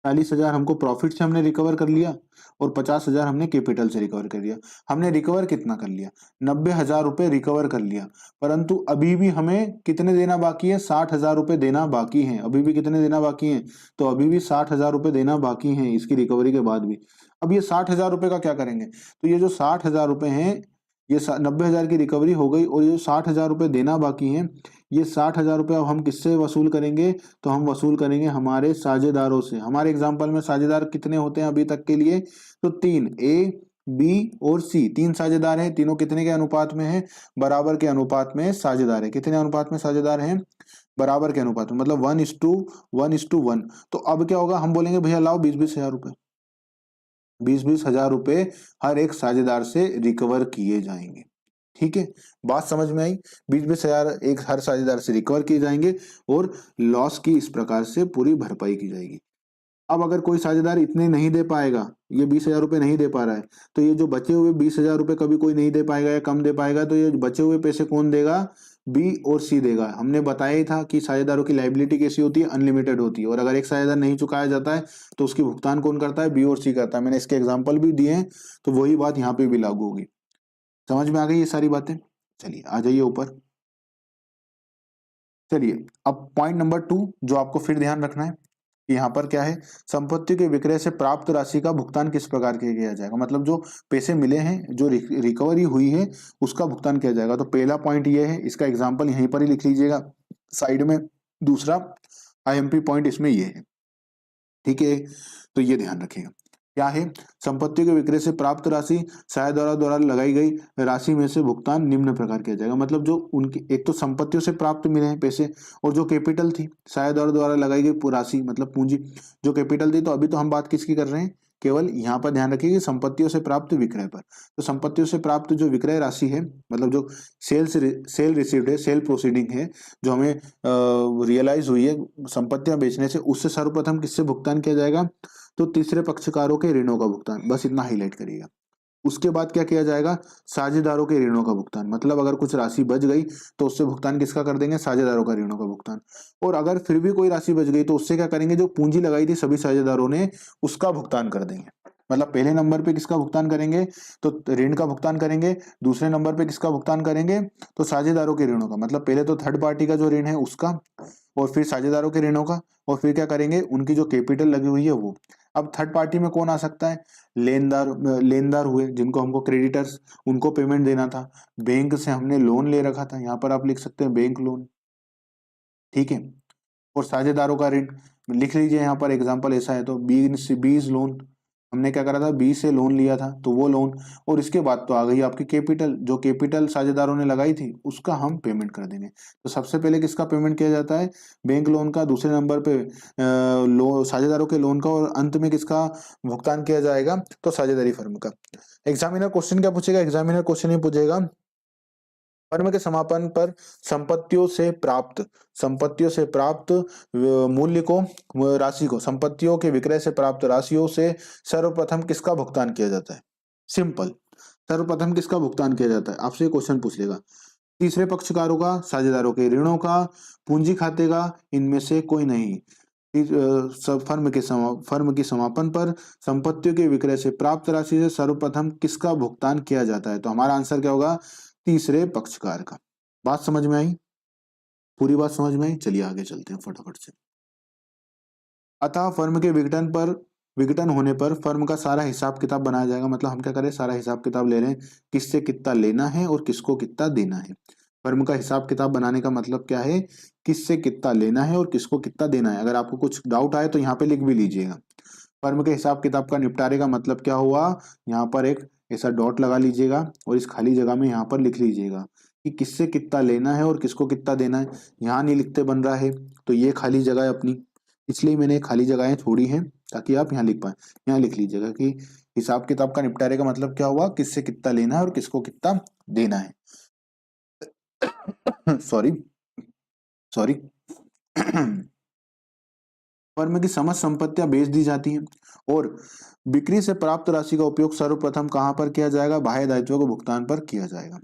40,000 हमको प्रॉफिट से हमने रिकवर कर लिया और 50,000 हमने कैपिटल से रिकवर कर लिया। हमने रिकवर कितना कर लिया, 90,000 रुपए रिकवर कर लिया। परंतु अभी भी हमें कितने देना बाकी है, 60,000 रुपए देना बाकी है। अभी भी कितने देना बाकी है, तो अभी भी 60,000 रुपए देना बाकी है इसकी रिकवरी के बाद भी। अब ये 60,000 रुपए का क्या करेंगे, तो ये जो 60,000 रुपए हैं, ये 90,000 की रिकवरी हो गई और ये जो 60,000 रुपए देना बाकी है, ये 60,000 रुपए अब हम किससे वसूल करेंगे, तो हम वसूल करेंगे हमारे साझेदारों से। हमारे एग्जाम्पल में साझेदार कितने होते हैं अभी तक के लिए, तो 3, ए बी और सी, 3 साझेदार हैं। तीनों कितने के अनुपात में है, बराबर के अनुपात में साझेदार है। कितने अनुपात में साझेदार हैं, बराबर के अनुपात में, मतलब 1:1:1। तो अब क्या होगा, हम बोलेंगे भैया लाओ 20-20 हजार रुपए, 20-20 हजार रुपए हर एक साझेदार से रिकवर किए जाएंगे। ठीक है, बात समझ में आई, 20-20 हजार एक हर साझेदार से रिकवर किए जाएंगे और लॉस की इस प्रकार से पूरी भरपाई की जाएगी। अब अगर कोई साझेदार इतने नहीं दे पाएगा, ये 20,000 रुपए नहीं दे पा रहा है, तो ये जो बचे हुए 20,000 रुपए कभी कोई नहीं दे पाएगा या कम दे पाएगा, तो ये बचे हुए पैसे कौन देगा, बी और सी देगा। हमने बताया ही था कि साझेदारों की लायबिलिटी कैसी होती है, अनलिमिटेड होती है, और अगर एक साझेदार नहीं चुकाया जाता है तो उसकी भुगतान कौन करता है, बी और सी करता है। मैंने इसके एग्जाम्पल भी दिए हैं, तो वही बात यहाँ पे भी लागू होगी। समझ में आ गई ये सारी बातें। चलिए आ जाइए ऊपर। चलिए अब पॉइंट नंबर 2 जो आपको फिर ध्यान रखना है, यहाँ पर क्या है, संपत्ति के विक्रय से प्राप्त राशि का भुगतान किस प्रकार किया जाएगा, मतलब जो पैसे मिले हैं, जो रिकवरी हुई है, उसका भुगतान किया जाएगा। तो पहला पॉइंट ये है, इसका एग्जाम्पल यहीं पर ही लिख लीजिएगा साइड में। दूसरा आईएमपी पॉइंट इसमें ये है, ठीक है, तो ये ध्यान रखिएगा। क्या है, संपत्ति के विक्रय से प्राप्त राशि साझेदारों द्वारा लगाई गई राशि में से भुगतान निम्न प्रकार किया जाएगा। मतलब जो उनकी एक तो संपत्तियों से प्राप्त मिले हैं पैसे, और जो कैपिटल थी साझेदारों द्वारा लगाई गई राशि, मतलब पूंजी जो कैपिटल थी। तो अभी तो हम बात किसकी कर रहे हैं, केवल यहाँ पर ध्यान रखिए कि संपत्तियों से प्राप्त विक्रय पर। तो संपत्तियों से प्राप्त जो विक्रय राशि है, मतलब जो सेल रिसीव्ड है, सेल प्रोसीडिंग है, जो हमें रियलाइज हुई है संपत्तियां बेचने से, उससे सर्वप्रथम किससे भुगतान किया जाएगा, तो तीसरे पक्षकारों के ऋणों का भुगतान। बस इतना हाईलाइट करिएगा। उसके बाद क्या किया जाएगा, साझेदारों के ऋणों का भुगतान। मतलब अगर कुछ राशि बच गई तो उससे भुगतान किसका कर देंगे, साझेदारों का ऋणों का भुगतान। और अगर फिर भी कोई राशि बच गई तो उससे क्या करेंगे, जो पूंजी लगाई थी सभी साझेदारों ने, उसका भुगतान कर देंगे। मतलब पहले नंबर पे किसका भुगतान करेंगे, तो ऋण का भुगतान करेंगे। दूसरे नंबर पे किसका भुगतान करेंगे, तो साझेदारों के ऋणों का। मतलब पहले तो थर्ड पार्टी का जो ऋण है उसका, और फिर साझेदारों के ऋणों का, और फिर क्या करेंगे, उनकी जो कैपिटल लगी हुई है वो। अब थर्ड पार्टी में कौन आ सकता है, लेनदार हुए, जिनको हमको क्रेडिटर्स, उनको पेमेंट देना था। बैंक से हमने लोन ले रखा था, यहाँ पर आप लिख सकते हैं बैंक लोन, ठीक है। और साझेदारों का ऋण लिख लीजिए, यहाँ पर एग्जांपल ऐसा है तो बीज लोन, हमने क्या करा था, बी से लोन लिया था, तो वो लोन। और इसके बाद तो आ गई आपकी कैपिटल, जो कैपिटल साझेदारों ने लगाई थी उसका हम पेमेंट कर देंगे। तो सबसे पहले किसका पेमेंट किया जाता है, बैंक लोन का। दूसरे नंबर पे साझेदारों के लोन का, और अंत में किसका भुगतान किया जाएगा, तो साझेदारी फर्म का। एग्जामिनर क्वेश्चन क्या पूछेगा, एग्जामिनर क्वेश्चन ही पूछेगा, फर्म के समापन पर संपत्तियों से प्राप्त मूल्य को, राशि को, संपत्तियों के विक्रय से प्राप्त राशियों से सर्वप्रथम किसका भुगतान किया जाता है। सिंपल, सर्वप्रथम किसका भुगतान किया जाता है, आपसे क्वेश्चन पूछ लेगा। तीसरे पक्षकारों का, साझेदारों के ऋणों का, पूंजी खाते का, इनमें से कोई नहीं। फर्म के समापन पर संपत्तियों के विक्रय से प्राप्त राशि से सर्वप्रथम किसका भुगतान किया जाता है, तो हमारा आंसर क्या होगा, तीसरे पक्षकार का। बात समझ में आई, पूरी बात समझ में आई। चलिए आगे चलते हैं फटाफट से। अतः फर्म के विघटन होने पर फर्म का सारा हिसाब किताब बनाया जाएगा। मतलब हम क्या करें, सारा हिसाब किताब ले रहे हैं, किससे कितना लेना है और किसको कितना देना है। फर्म का हिसाब किताब बनाने का मतलब क्या है, किससे कितना लेना है और किसको कितना देना है। अगर आपको कुछ डाउट आए तो यहाँ पे लिख भी लीजिएगा। फर्म के हिसाब किताब का निपटारे का मतलब क्या हुआ, यहाँ पर एक ऐसा डॉट लगा लीजिएगा और इस खाली जगह में यहाँ पर लिख लीजिएगा कि किससे कितना लेना है और किसको कितना देना है। यहाँ नहीं लिखते बन रहा है तो ये खाली जगह है अपनी, इसलिए मैंने खाली जगहें छोड़ी हैं ताकि आप यहाँ लिख पाए। यहाँ लिख लीजिएगा कि हिसाब किताब का निपटारे का मतलब क्या हुआ, किससे कितना लेना है और किसको कितना देना है। सॉरी सॉरी फर्म की समस्त संपत्तियां बेच दी जाती हैं और बिक्री से प्राप्त राशि का उपयोग सर्वप्रथम कहां पर किया जाएगा, बाह्य दायित्वों के भुगतान पर किया जाएगा।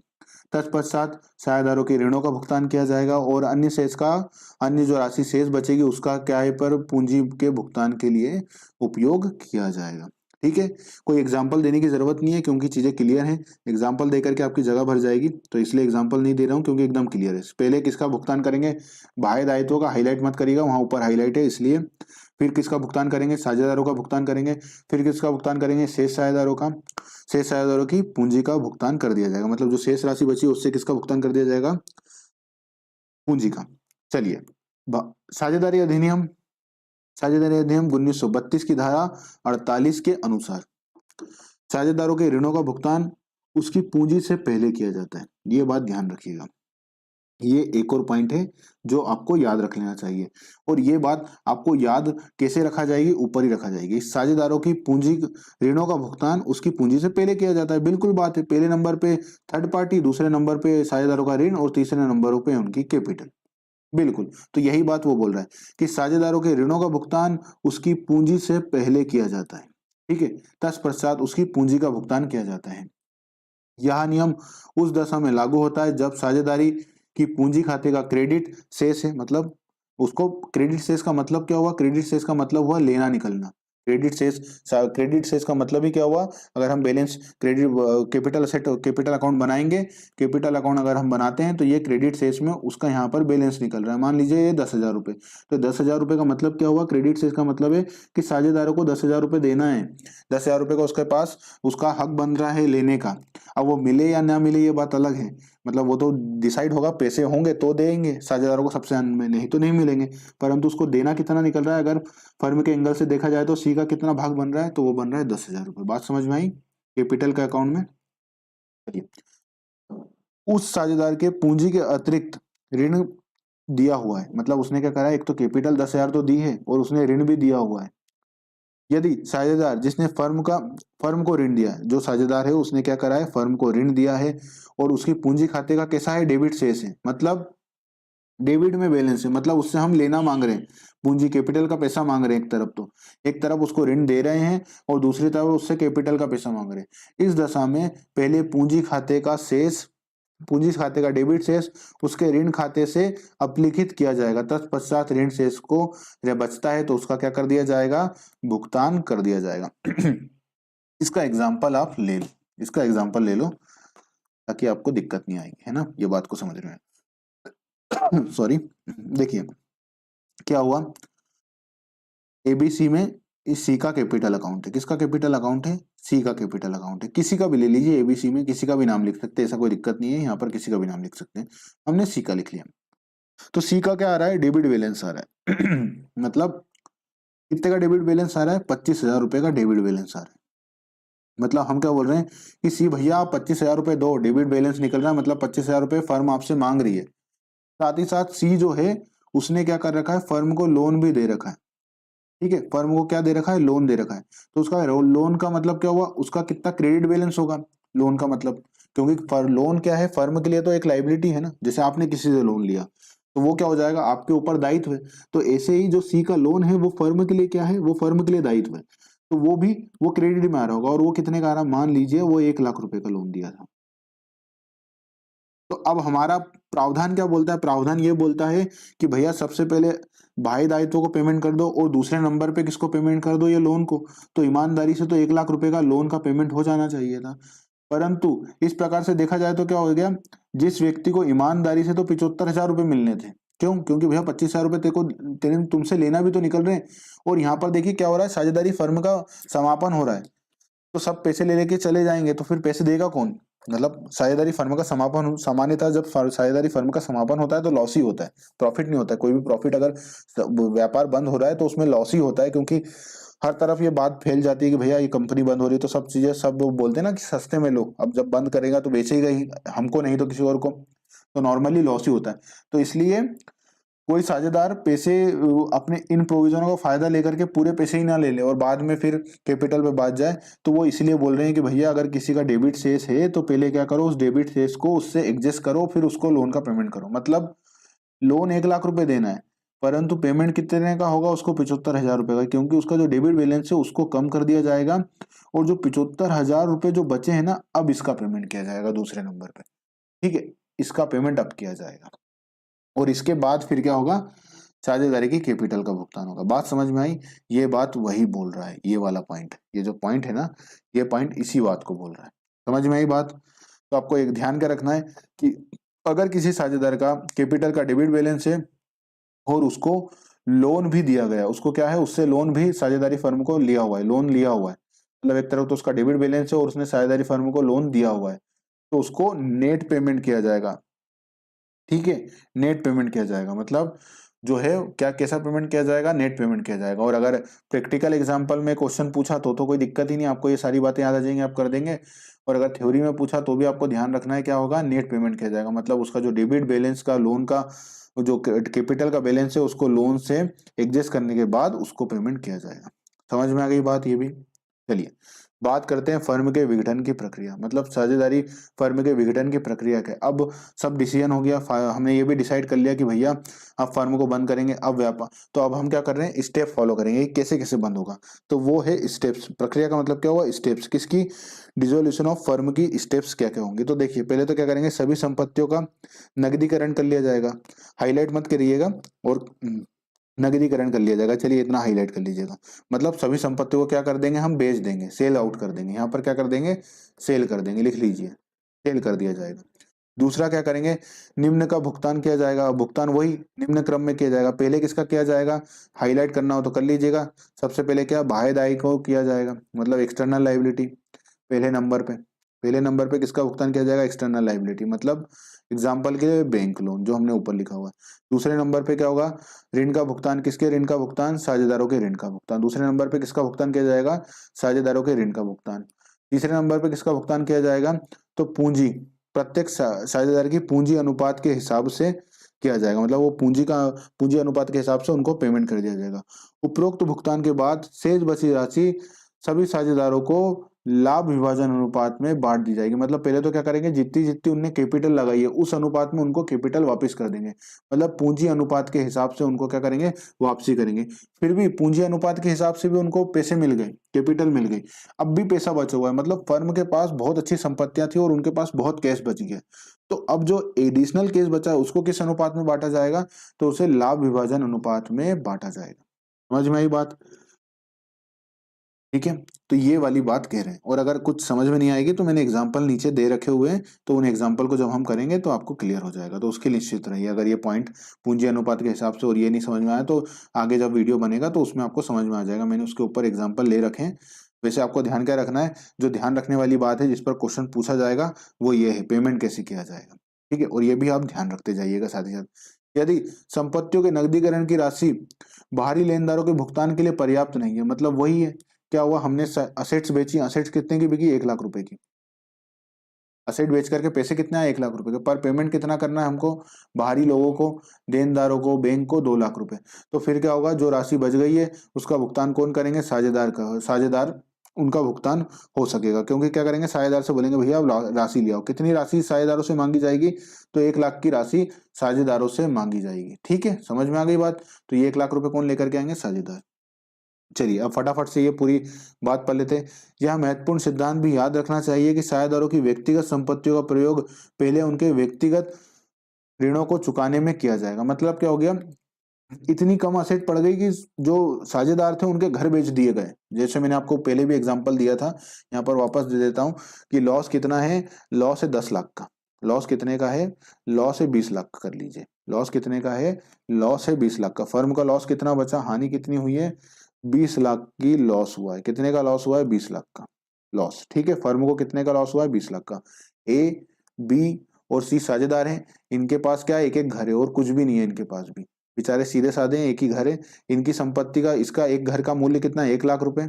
तत्पश्चात साझेदारों के ऋणों का भुगतान किया जाएगा और अन्य जो राशि शेष बचेगी उसका क्या है पर पूंजी के भुगतान के लिए उपयोग किया जाएगा। ठीक है, कोई एग्जाम्पल देने की जरूरत नहीं है क्योंकि चीजें क्लियर हैं। एग्जाम्पल देकर के आपकी जगह भर जाएगी, तो इसलिए एग्जाम्पल नहीं दे रहा हूं क्योंकि एकदम क्लियर है। पहले किसका भुगतान करेंगे, बाह्य दायित्वों का, हाईलाइट मत करिएगा, वहां ऊपर हाईलाइट है इसलिए। फिर किसका भुगतान करेंगे, साझेदारों का भुगतान करेंगे। फिर किसका भुगतान करेंगे, शेष साझेदारों का। शेष साझेदारों की पूंजी का भुगतान कर दिया जाएगा, मतलब जो शेष राशि बची उससे किसका भुगतान कर दिया जाएगा, पूंजी का। चलिए, साझेदारी अधिनियम, साझेदारी अधिनियम 1932 की धारा 48 के अनुसार साझेदारों के ऋणों का भुगतान उसकी पूंजी से पहले किया जाता है। ये बात ध्यान रखिएगा, ये एक और पॉइंट है जो आपको याद रख लेना चाहिए। और ये बात आपको याद कैसे रखा जाएगी, ऊपर ही रखा जाएगी। साझेदारों की पूंजी ऋणों का भुगतान उसकी पूंजी से पहले किया जाता है, बिल्कुल बात है। पहले नंबर पे थर्ड पार्टी, दूसरे नंबर पे साझेदारों का ऋण और तीसरे नंबर पे उनकी कैपिटल। बिल्कुल, तो यही बात वो बोल रहा है कि साझेदारों के ऋणों का भुगतान उसकी पूंजी से पहले किया जाता है। ठीक है, तत्पश्चात उसकी पूंजी का भुगतान किया जाता है। यह नियम उस दशा में लागू होता है जब साझेदारी की पूंजी खाते का क्रेडिट शेष है, मतलब उसको क्रेडिट शेष का मतलब क्या हुआ, क्रेडिट शेष का मतलब हुआ लेना निकलना। क्रेडिट शेष का मतलब ही क्या हुआ, अगर हम balance credit capital asset capital account बनाएंगे, कैपिटल अकाउंट अगर हम बनाते हैं तो ये क्रेडिट शेष में उसका यहाँ पर बैलेंस निकल रहा है। मान लीजिए ये 10,000 रुपये, तो 10,000 रुपये का मतलब क्या हुआ, क्रेडिट शेष का मतलब है कि साझेदारों को 10,000 रुपये देना है। 10,000 रुपये का उसके पास उसका हक बन रहा है लेने का। अब वो मिले या ना मिले ये बात अलग है, मतलब वो तो डिसाइड होगा, पैसे होंगे तो देंगे साझेदारों को सबसे अंत में, नहीं तो नहीं मिलेंगे। परंतु उसको देना कितना निकल रहा है, अगर फर्म के एंगल से देखा जाए तो सी का कितना भाग बन रहा है, तो वो बन रहा है 10,000 रुपये। बात समझ में आई, कैपिटल के अकाउंट में। चलिए, उस साझेदार के पूंजी के अतिरिक्त ऋण दिया हुआ है, मतलब उसने क्या करा है, एक तो कैपिटल 10,000 तो दी है और उसने ऋण भी दिया हुआ है। यदि साझेदार जिसने फर्म को ऋण दिया है, जो साझेदार है उसने क्या करा है, फर्म को ऋण दिया है और उसकी पूंजी खाते का कैसा है, डेबिट शेष है, मतलब डेबिट में बैलेंस है, मतलब उससे हम लेना मांग रहे हैं, पूंजी कैपिटल का पैसा मांग रहे हैं। एक तरफ उसको ऋण दे रहे हैं और दूसरी तरफ उससे कैपिटल का पैसा मांग रहे हैं। इस दशा में पहले पूंजी खाते का डेबिट शेष उसके ऋण खाते से अपलिखित किया जाएगा। तत्पश्चात ऋण शेष को जब बचता है तो उसका क्या कर दिया जाएगा, भुगतान कर दिया जाएगा। इसका एग्जाम्पल आप ले लो, इसका एग्जाम्पल ले लो ताकि आपको दिक्कत नहीं आएगी, है ना, ये बात को समझ में। सॉरी, देखिए क्या हुआ, एबीसी में इस सी का कैपिटल अकाउंट है, किसका कैपिटल अकाउंट है, सी का कैपिटल अकाउंट है। किसी का भी ले लीजिए, एबीसी में किसी का भी नाम लिख सकते हैं, ऐसा कोई दिक्कत नहीं है, यहाँ पर किसी का भी नाम लिख सकते हैं। हमने सी का लिख लिया, तो सी का क्या आ रहा है, डेबिट बैलेंस आ रहा है। मतलब कितने का डेबिट बैलेंस आ रहा है, 25,000 रुपए का डेबिट बैलेंस आ रहा है। मतलब हम क्या बोल रहे हैं कि सी भैया आप 25,000 रुपए दो, डेबिट बैलेंस निकल रहा है, मतलब 25,000 रुपए फर्म आपसे मांग रही है। साथ ही साथ सी जो है उसने क्या कर रखा है, फर्म को लोन भी दे रखा है। ठीक है, फर्म को क्या दे रखा है, लोन दे रखा है। तो उसका लोन का मतलब क्या हुआ, उसका कितना क्रेडिट बैलेंस होगा लोन का मतलब, क्योंकि लोन क्या है, फर्म के लिए तो एक लाइबिलिटी है ना, जैसे आपने किसी से लोन लिया तो वो क्या हो जाएगा, आपके ऊपर दायित्व है। तो ऐसे ही जो सी का लोन है वो फर्म के लिए क्या है, वो फर्म के लिए दायित्व है, तो वो भी वो क्रेडिट में आ रहा होगा। और वो कितने का आ रहा, मान लीजिए वो 1,00,000 रुपए का लोन दिया था। तो अब हमारा प्रावधान क्या बोलता है, प्रावधान ये बोलता है कि भैया सबसे पहले बाह्य दायित्वों को पेमेंट कर दो और दूसरे नंबर पे किसको पेमेंट कर दो, ये लोन को। तो ईमानदारी से तो 1,00,000 रुपए का लोन का पेमेंट हो जाना चाहिए था, परंतु इस प्रकार से देखा जाए तो क्या हो गया, जिस व्यक्ति को ईमानदारी से तो 75,000 रुपए मिलने थे, क्यों, क्योंकि भैया 25,000 रुपए तेरे तुमसे लेना भी तो निकल रहे हैं। और यहाँ पर देखिए क्या हो रहा है, साझेदारी फर्म का समापन हो रहा है, तो सब पैसे ले लेके चले जाएंगे, तो फिर पैसे देगा कौन, मतलब साझेदारी फर्म का समापन, सामान्यतः जब साझेदारी फर्म का समापन होता है तो लॉस ही होता है, प्रॉफिट नहीं होता है। कोई भी प्रॉफिट अगर व्यापार बंद हो रहा है तो उसमें लॉस ही होता है, क्योंकि हर तरफ ये बात फैल जाती है कि भैया ये कंपनी बंद हो रही है, तो सब चीजें सब बोलते हैं ना कि सस्ते में लो, अब जब बंद करेगा तो बेचेगा ही हमको, नहीं तो किसी और को, तो नॉर्मली लॉस ही होता है। तो इसलिए कोई साझेदार पैसे अपने इन प्रोविजनों का फायदा लेकर के पूरे पैसे ही ना ले ले और बाद में फिर कैपिटल पे बात जाए, तो वो इसलिए बोल रहे हैं कि भैया अगर किसी का डेबिट शेष है तो पहले क्या करो, उस डेबिट शेष को उससे एडजस्ट करो, फिर उसको लोन का पेमेंट करो। मतलब लोन 1 लाख रुपए देना है, परंतु पेमेंट कितने का होगा, उसको 75,000 रुपए का, क्योंकि उसका जो डेबिट बैलेंस है उसको कम कर दिया जाएगा और जो 75,000 रुपए जो बचे हैं ना, अब इसका पेमेंट किया जाएगा दूसरे नंबर पे। ठीक है, इसका पेमेंट अब किया जाएगा और इसके बाद फिर क्या होगा, साझेदारी की कैपिटल का भुगतान होगा। बात समझ में आई? ये बात वही बोल रहा है, ये वाला पॉइंट, ये जो पॉइंट है ना, ये पॉइंट इसी बात को बोल रहा है। समझ में आई बात? तो आपको एक ध्यान क्या रखना है कि अगर किसी साझेदार का कैपिटल का डेबिट बैलेंस है और उसको लोन भी दिया गया, उसको क्या है, उससे लोन भी साझेदारी फर्म को लिया हुआ है, लोन लिया हुआ है, मतलब एक तरफ तो उसका डेबिट बैलेंस है और उसने साझेदारी फर्म को लोन दिया हुआ है, तो उसको नेट पेमेंट किया जाएगा। ठीक है, नेट पेमेंट किया जाएगा, मतलब जो है क्या, कैसा पेमेंट किया जाएगा, नेट पेमेंट किया जाएगा। और अगर प्रैक्टिकल एग्जांपल में क्वेश्चन पूछा तो कोई दिक्कत ही नहीं, आपको ये सारी बातें याद आ जाएंगी, आप कर देंगे। और अगर थ्योरी में पूछा तो भी आपको ध्यान रखना है, क्या होगा, नेट पेमेंट किया जाएगा, मतलब उसका जो डेबिट बैलेंस का, लोन का जो कैपिटल का बैलेंस है उसको लोन से एडजस्ट करने के बाद उसको पेमेंट किया जाएगा। समझ में आ गई बात ये भी? चलिए बात करते हैं फर्म के विघटन की प्रक्रिया, मतलब साझेदारी फर्म के विघटन की प्रक्रिया क्या है। अब सब डिसीजन हो गया, हमने ये भी डिसाइड कर लिया कि भैया अब फर्म को बंद करेंगे, अब व्यापार, तो अब हम क्या कर रहे हैं, स्टेप फॉलो करेंगे, कैसे कैसे बंद होगा। तो वो है स्टेप्स, प्रक्रिया का मतलब क्या हुआ, स्टेप्स। किसकी, डिसोल्यूशन ऑफ फर्म की स्टेप्स क्या क्या होंगे। तो देखिए पहले तो क्या करेंगे, सभी संपत्तियों का नगदीकरण कर लिया जाएगा, हाईलाइट मत करिएगा, और नगदीकरण कर लिया जाएगा। चलिए इतना हाईलाइट कर लीजिएगा, मतलब सभी संपत्ति को क्या कर देंगे, हम बेच देंगे, सेल आउट कर देंगे। यहाँ पर क्या कर देंगे, सेल कर देंगे, लिख लीजिए, सेल कर दिया जाएगा। दूसरा क्या करेंगे, निम्न का भुगतान किया जाएगा। भुगतान वही निम्न क्रम में किया जाएगा, पहले किसका किया जाएगा, हाईलाइट करना हो तो कर लीजिएगा। सबसे पहले क्या, बाह्य दायी को किया जाएगा, मतलब एक्सटर्नल लाइबिलिटी पहले नंबर पे, पहले नंबर पे किसका भुगतान किया जाएगा, एक्सटर्नल लाइबिलिटी, मतलब एग्जाम्पल के लिए बैंक लोन जो हमने ऊपर लिखा हुआ है। दूसरे नंबर पे क्या होगा, ऋण का भुगतान, किसके ऋण का भुगतान, साझेदारों के ऋण का भुगतान। दूसरे नंबर पे किसका भुगतान किया जाएगा, साझेदारों के ऋण का भुगतान। तीसरे नंबर पे किसका भुगतान किया जाएगा, तो पूंजी, प्रत्येक साझेदार की पूंजी अनुपात के हिसाब से किया जाएगा, मतलब वो पूंजी अनुपात के हिसाब से उनको पेमेंट कर दिया जाएगा। उपरोक्त भुगतान के बाद शेष बची राशि सभी साझेदारों को लाभ विभाजन अनुपात में बांट दी जाएगी। मतलब पहले तो क्या करेंगे, जितनी जितनी उनने कैपिटल लगाई है उस अनुपात में उनको कैपिटल वापस कर देंगे, मतलब पूंजी अनुपात के हिसाब से उनको क्या करेंगे, वापसी करेंगे। फिर भी पूंजी अनुपात के हिसाब से भी उनको पैसे मिल गए, कैपिटल मिल गई, अब भी पैसा बचा हुआ है, मतलब फर्म के पास बहुत अच्छी संपत्तियां थी और उनके पास बहुत कैश बच गया। तो अब जो एडिशनल कैश बचा है उसको किस अनुपात में बांटा जाएगा, तो उसे लाभ विभाजन अनुपात में बांटा जाएगा। समझ में आई बात? ठीक है, तो ये वाली बात कह रहे हैं। और अगर कुछ समझ में नहीं आएगी तो मैंने एग्जांपल नीचे दे रखे हुए हैं, तो उन एग्जांपल को जब हम करेंगे तो आपको क्लियर हो जाएगा, तो उसके लिए निश्चित रहिए। अगर ये पॉइंट पूंजी अनुपात के हिसाब से और ये नहीं समझ में आया तो आगे जब वीडियो बनेगा तो उसमें आपको समझ में आ जाएगा, मैंने उसके ऊपर एग्जाम्पल ले रखे हैं। वैसे आपको ध्यान क्या रखना है, जो ध्यान रखने वाली बात है जिस पर क्वेश्चन पूछा जाएगा वो ये है, पेमेंट कैसे किया जाएगा। ठीक है, और ये भी आप ध्यान रखते जाइएगा साथ ही साथ। यदि संपत्तियों के नकदीकरण की राशि बाहरी लेनदारों के भुगतान के लिए पर्याप्त नहीं है, मतलब वही है, क्या हुआ, हमने असेट्स बेची, असेट्स कितने की बिकी, 1 लाख रुपए की। असेट बेच करके पैसे कितने आए, 1 लाख रुपए के, पर पेमेंट कितना करना है हमको, बाहरी लोगों को, देनदारों को, बैंक को 2 लाख रुपए। तो फिर क्या होगा, जो राशि बच गई है उसका भुगतान कौन करेंगे, साझेदार का, साझेदार उनका भुगतान हो सकेगा, क्योंकि क्या करेंगे, साझेदार से बोलेंगे भैया आप राशि ले आओ। कितनी राशि साझेदारों से मांगी जाएगी, तो 1 लाख की राशि साझेदारों से मांगी जाएगी। ठीक है, समझ में आ गई बात? तो ये 1 लाख रुपए कौन लेकर के आएंगे, साझेदार। चलिए अब फटाफट से ये पूरी बात पढ़ लेते हैं। यह महत्वपूर्ण सिद्धांत भी याद रखना चाहिए कि साझेदारों की व्यक्तिगत संपत्तियों का प्रयोग पहले उनके व्यक्तिगत ऋणों को चुकाने में किया जाएगा। मतलब क्या हो गया, इतनी कम असेट पड़ गई कि जो साझेदार थे उनके घर बेच दिए गए। जैसे मैंने आपको पहले भी एग्जांपल दिया था, यहाँ पर वापस दे देता हूँ कि लॉस कितना है, लॉस है 10 लाख का। लॉस कितने का है, लॉस है 20 लाख का, कर लीजिए। लॉस कितने का है, लॉस है 20 लाख का। फर्म का लॉस कितना बचा, हानि कितनी हुई है, 20 लाख की लॉस हुआ है। कितने का लॉस हुआ है, 20 लाख का लॉस। ठीक है, फर्म को कितने का लॉस हुआ है, 20 लाख का। ए, बी और सी साझेदार हैं, इनके पास क्या है, एक एक घर है और कुछ भी नहीं है इनके पास भी। बेचारे सीधे साधे हैं, एक ही घर है, इनकी संपत्ति का, इसका एक घर का मूल्य कितना है, 1,00,000 रुपए,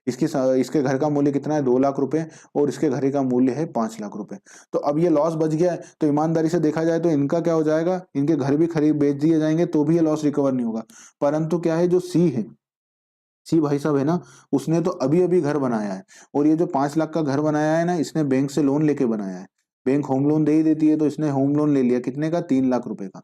इसके घर का मूल्य कितना है, 2,00,000 रुपए, और इसके घर का मूल्य है 5,00,000 रुपए। तो अब ये लॉस बच गया है, तो ईमानदारी से देखा जाए तो इनका क्या हो जाएगा, इनके घर भी खरीद बेच दिए जाएंगे तो भी ये लॉस रिकवर नहीं होगा। परंतु क्या है, जो सी है, सी भाई साहब है ना, उसने तो अभी अभी घर बनाया है, और ये जो 5,00,000 का घर बनाया है ना, इसने बैंक से लोन लेके बनाया है। बैंक होम लोन दे ही देती है, तो इसने होम लोन ले लिया, कितने का, 3,00,000 रुपए का।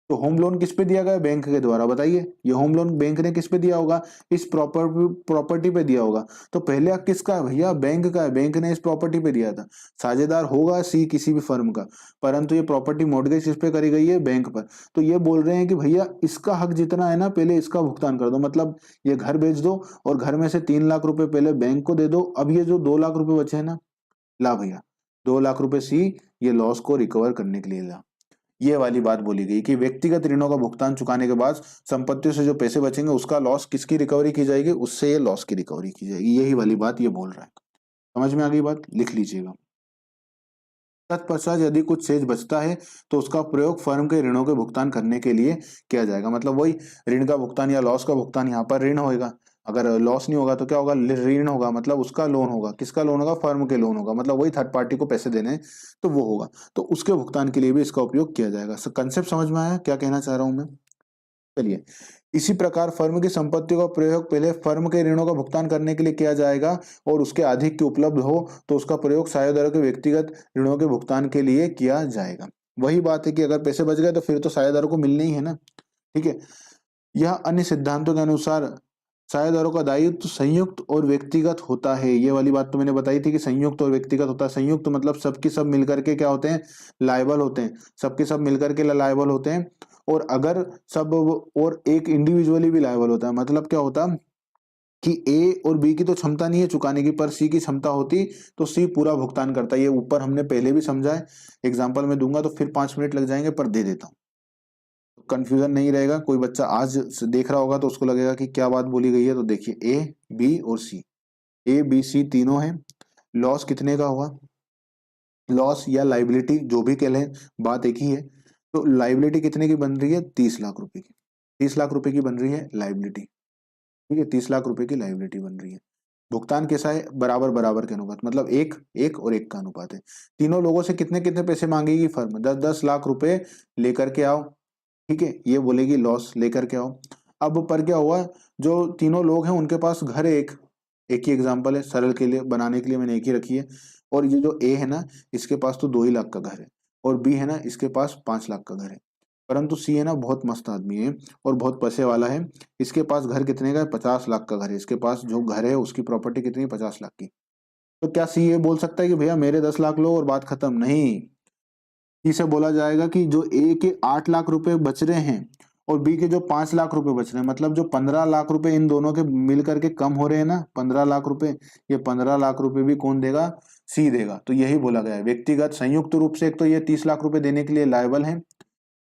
तो होम लोन किस पे दिया गया, बैंक के द्वारा, बताइए, ये होम लोन बैंक ने किस पे दिया होगा, इस प्रॉपर्टी पे दिया होगा। तो पहले किसका है भैया, बैंक का है, बैंक ने इस प्रॉपर्टी पे दिया था। साझेदार होगा सी किसी भी फर्म का, परंतु ये प्रॉपर्टी मॉर्गेज किस पे करी गई है, बैंक पर। तो ये बोल रहे हैं कि भैया इसका हक जितना है ना, पहले इसका भुगतान कर दो, मतलब ये घर बेच दो और घर में से 3,00,000 रुपए पहले बैंक को दे दो। अब ये जो 2,00,000 रुपए बचे हैं ना, ला भैया 2,00,000 रुपए सी ये लॉस को रिकवर करने के लिए ला। ये वाली बात बोली गई कि व्यक्तिगत ऋणों का भुगतान चुकाने के बाद संपत्तियों से जो पैसे बचेंगे उसका लॉस किसकी रिकवरी की जाएगी, उससे ये लॉस की रिकवरी की जाएगी। यही वाली बात ये बोल रहा है। समझ में आ गई बात, लिख लीजिएगा। तत्पश्चात यदि कुछ शेष बचता है तो उसका प्रयोग फर्म के ऋणों के भुगतान करने के लिए किया जाएगा। मतलब वही ऋण का भुगतान या लॉस का भुगतान, यहाँ पर ऋण होगा, अगर लॉस नहीं होगा तो क्या होगा, ऋण होगा, मतलब उसका लोन होगा, किसका लोन होगा, फर्म के लोन होगा, मतलब वही थर्ड पार्टी को पैसे देने हैं तो वो होगा, तो उसके भुगतान के लिए भी इसका उपयोग किया जाएगा। कंसेप्ट समझ में आया क्या कहना चाह रहा हूं मैं। चलिए, इसी प्रकार फर्म की संपत्तियों का प्रयोग पहले फर्म के ऋणों का भुगतान करने के लिए किया जाएगा, और उसके अधिक के उपलब्ध हो तो उसका प्रयोग साझेदारों के व्यक्तिगत ऋणों के भुगतान के लिए किया जाएगा। वही बात है कि अगर पैसे बच गए तो फिर तो साझेदारों को मिलने ही है ना। ठीक है, यह अन्य सिद्धांतों के अनुसार साझेदारों का दायित्व संयुक्त और व्यक्तिगत होता है। ये वाली बात तो मैंने बताई थी कि संयुक्त और व्यक्तिगत होता है। संयुक्त मतलब सबके सब मिलकर के क्या होते हैं, लायबल होते हैं, सबके सब मिलकर के लायबल होते हैं। और अगर सब, और एक इंडिविजुअली भी लायबल होता है, मतलब क्या होता है कि ए और बी की तो क्षमता नहीं है चुकाने की, पर सी की क्षमता होती तो सी पूरा भुगतान करता है। ये ऊपर हमने पहले भी समझा है, एग्जाम्पल में दूंगा तो फिर 5 मिनट लग जाएंगे, पर दे देता हूँ, कंफ्यूजन नहीं रहेगा। कोई बच्चा आज देख रहा होगा तो उसको लगेगा कि क्या बात बोली गई है। तो देखिए, ए बी और सी, ए बी सी तीनों हैं। लॉस कितने का हुआ, लॉस या लाइबिलिटी जो भी कह लें, बात एक ही है। तो लाइबिलिटी कितने की बन रही है, 30,00,000 रुपए की, 30,00,000 रुपए की बन रही है लाइबिलिटी। ठीक है, 30,00,000 रुपए की लाइबिलिटी बन रही है। भुगतान कैसा है, बराबर बराबर के अनुपात, मतलब एक एक और एक का अनुपात है। तीनों लोगों से कितने कितने पैसे मांगेगी फर्म, 10-10 लाख रुपए लेकर के आओ। ठीक है, ये बोलेगी लॉस लेकर के आओ। अब पर क्या हुआ, जो तीनों लोग हैं उनके पास घर है, एक एक ही एग्जांपल है, सरल के लिए बनाने के लिए मैंने एक ही रखी है। और ये जो ए है ना, इसके पास तो 2 ही लाख का घर है, और बी है ना, इसके पास 5 लाख का घर है। परंतु सी है ना, बहुत मस्त आदमी है और बहुत पैसे वाला है। इसके पास घर कितने का है, 50 लाख का घर है। इसके पास जो घर है उसकी प्रॉपर्टी कितनी है, 50 लाख की। तो क्या सी ये बोल सकता है कि भैया मेरे 10 लाख लो और बात खत्म, नहीं। इसे बोला जाएगा कि जो ए के 8 लाख रुपए बच रहे हैं और बी के जो 5 लाख रुपए बच रहे हैं, मतलब जो 15 लाख रुपए इन दोनों के मिल करके कम हो रहे हैं ना, 15 लाख रुपए, ये 15 लाख रुपए भी कौन देगा, सी देगा। तो यही बोला गया है, व्यक्तिगत संयुक्त रूप से एक तो ये 30 लाख रुपए देने के लिए लायबल है,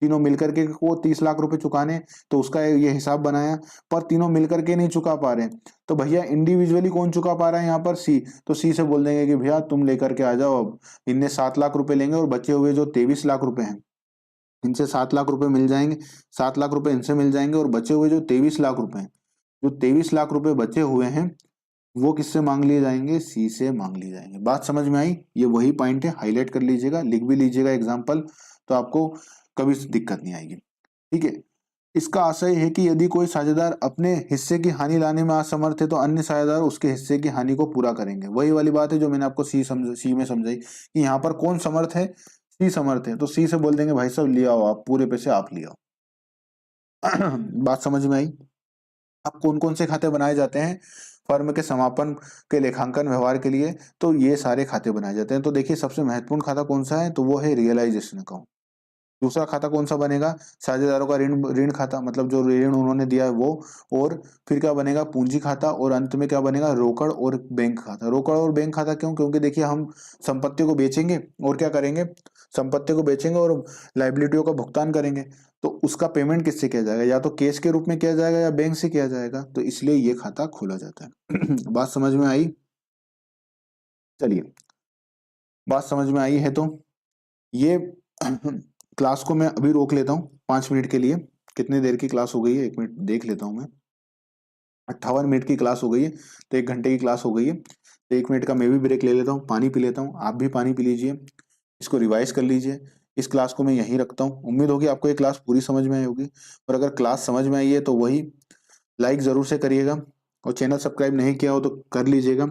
तीनों मिलकर के को 30 लाख रुपए चुकाने, तो उसका ये हिसाब बनाया। पर तीनों मिलकर के नहीं चुका पा रहे, तो भैया इंडिविजुअली कौन चुका पा रहा है यहाँ पर, सी। तो सी से बोल देंगे कि भैया तुम लेकर के आ जाओ। अब इनने 7 लाख रुपए लेंगे और बचे हुए जो 23 लाख रुपए हैं, इनसे 7 लाख रुपए मिल जाएंगे, 7 लाख रुपए इनसे मिल जाएंगे, और बचे हुए जो 23 लाख रुपए हैं, जो 23 लाख रुपए बचे हुए हैं, वो किससे मांग लिए जाएंगे, सी से मांग लिए जाएंगे। बात समझ में आई, ये वही पॉइंट है, हाईलाइट कर लीजिएगा, लिख भी लीजिएगा एग्जाम्पल, तो आपको कभी दिक्कत नहीं आएगी। ठीक है, इसका आशय है कि यदि कोई साझेदार अपने हिस्से की हानि लाने में असमर्थ है तो अन्य साझेदार उसके हिस्से की हानि को पूरा करेंगे। वही वाली बात है जो मैंने आपको सी में समझाई कि यहाँ पर कौन समर्थ है, सी समर्थ है, तो सी से बोल देंगे भाई साहब ले आओ, आप पूरे पैसे आप ले आओ। बात समझ में आई। अब कौन कौन से खाते बनाए जाते हैं फर्म के समापन के लेखांकन व्यवहार के लिए, तो ये सारे खाते बनाए जाते हैं। तो देखिए, सबसे महत्वपूर्ण खाता कौन सा है, तो वो है रियलाइजेशन अकाउंट। दूसरा खाता कौन सा बनेगा, साझेदारों का ऋण ऋण खाता, मतलब जो ऋण उन्होंने दिया है वो। और फिर क्या बनेगा, पूंजी खाता। और अंत में क्या बनेगा, रोकड़ और बैंक खाता। रोकड़ और बैंक खाता क्यों, क्योंकि देखिए हम संपत्ति को बेचेंगे और क्या करेंगे, संपत्ति को बेचेंगे और लाइबिलिटियों का भुगतान करेंगे, तो उसका पेमेंट किससे किया जाएगा, या तो कैश के रूप में किया जाएगा या बैंक से किया जाएगा, तो इसलिए ये खाता खोला जाता है। बात समझ में आई। चलिए, बात समझ में आई है तो ये क्लास को मैं अभी रोक लेता हूँ 5 मिनट के लिए। कितनी देर की क्लास हो गई है, 1 मिनट देख लेता हूँ मैं। 58 मिनट की क्लास हो गई है, तो 1 घंटे की क्लास हो गई है। तो 1 मिनट का मैं भी ब्रेक ले लेता हूँ, पानी पी लेता हूँ, आप भी पानी पी लीजिए, इसको रिवाइज कर लीजिए। इस क्लास को मैं यहीं रखता हूँ। उम्मीद होगी आपको ये क्लास पूरी समझ में आई होगी, और अगर क्लास समझ में आई है तो वही लाइक ज़रूर से करिएगा, और चैनल सब्सक्राइब नहीं किया हो तो कर लीजिएगा।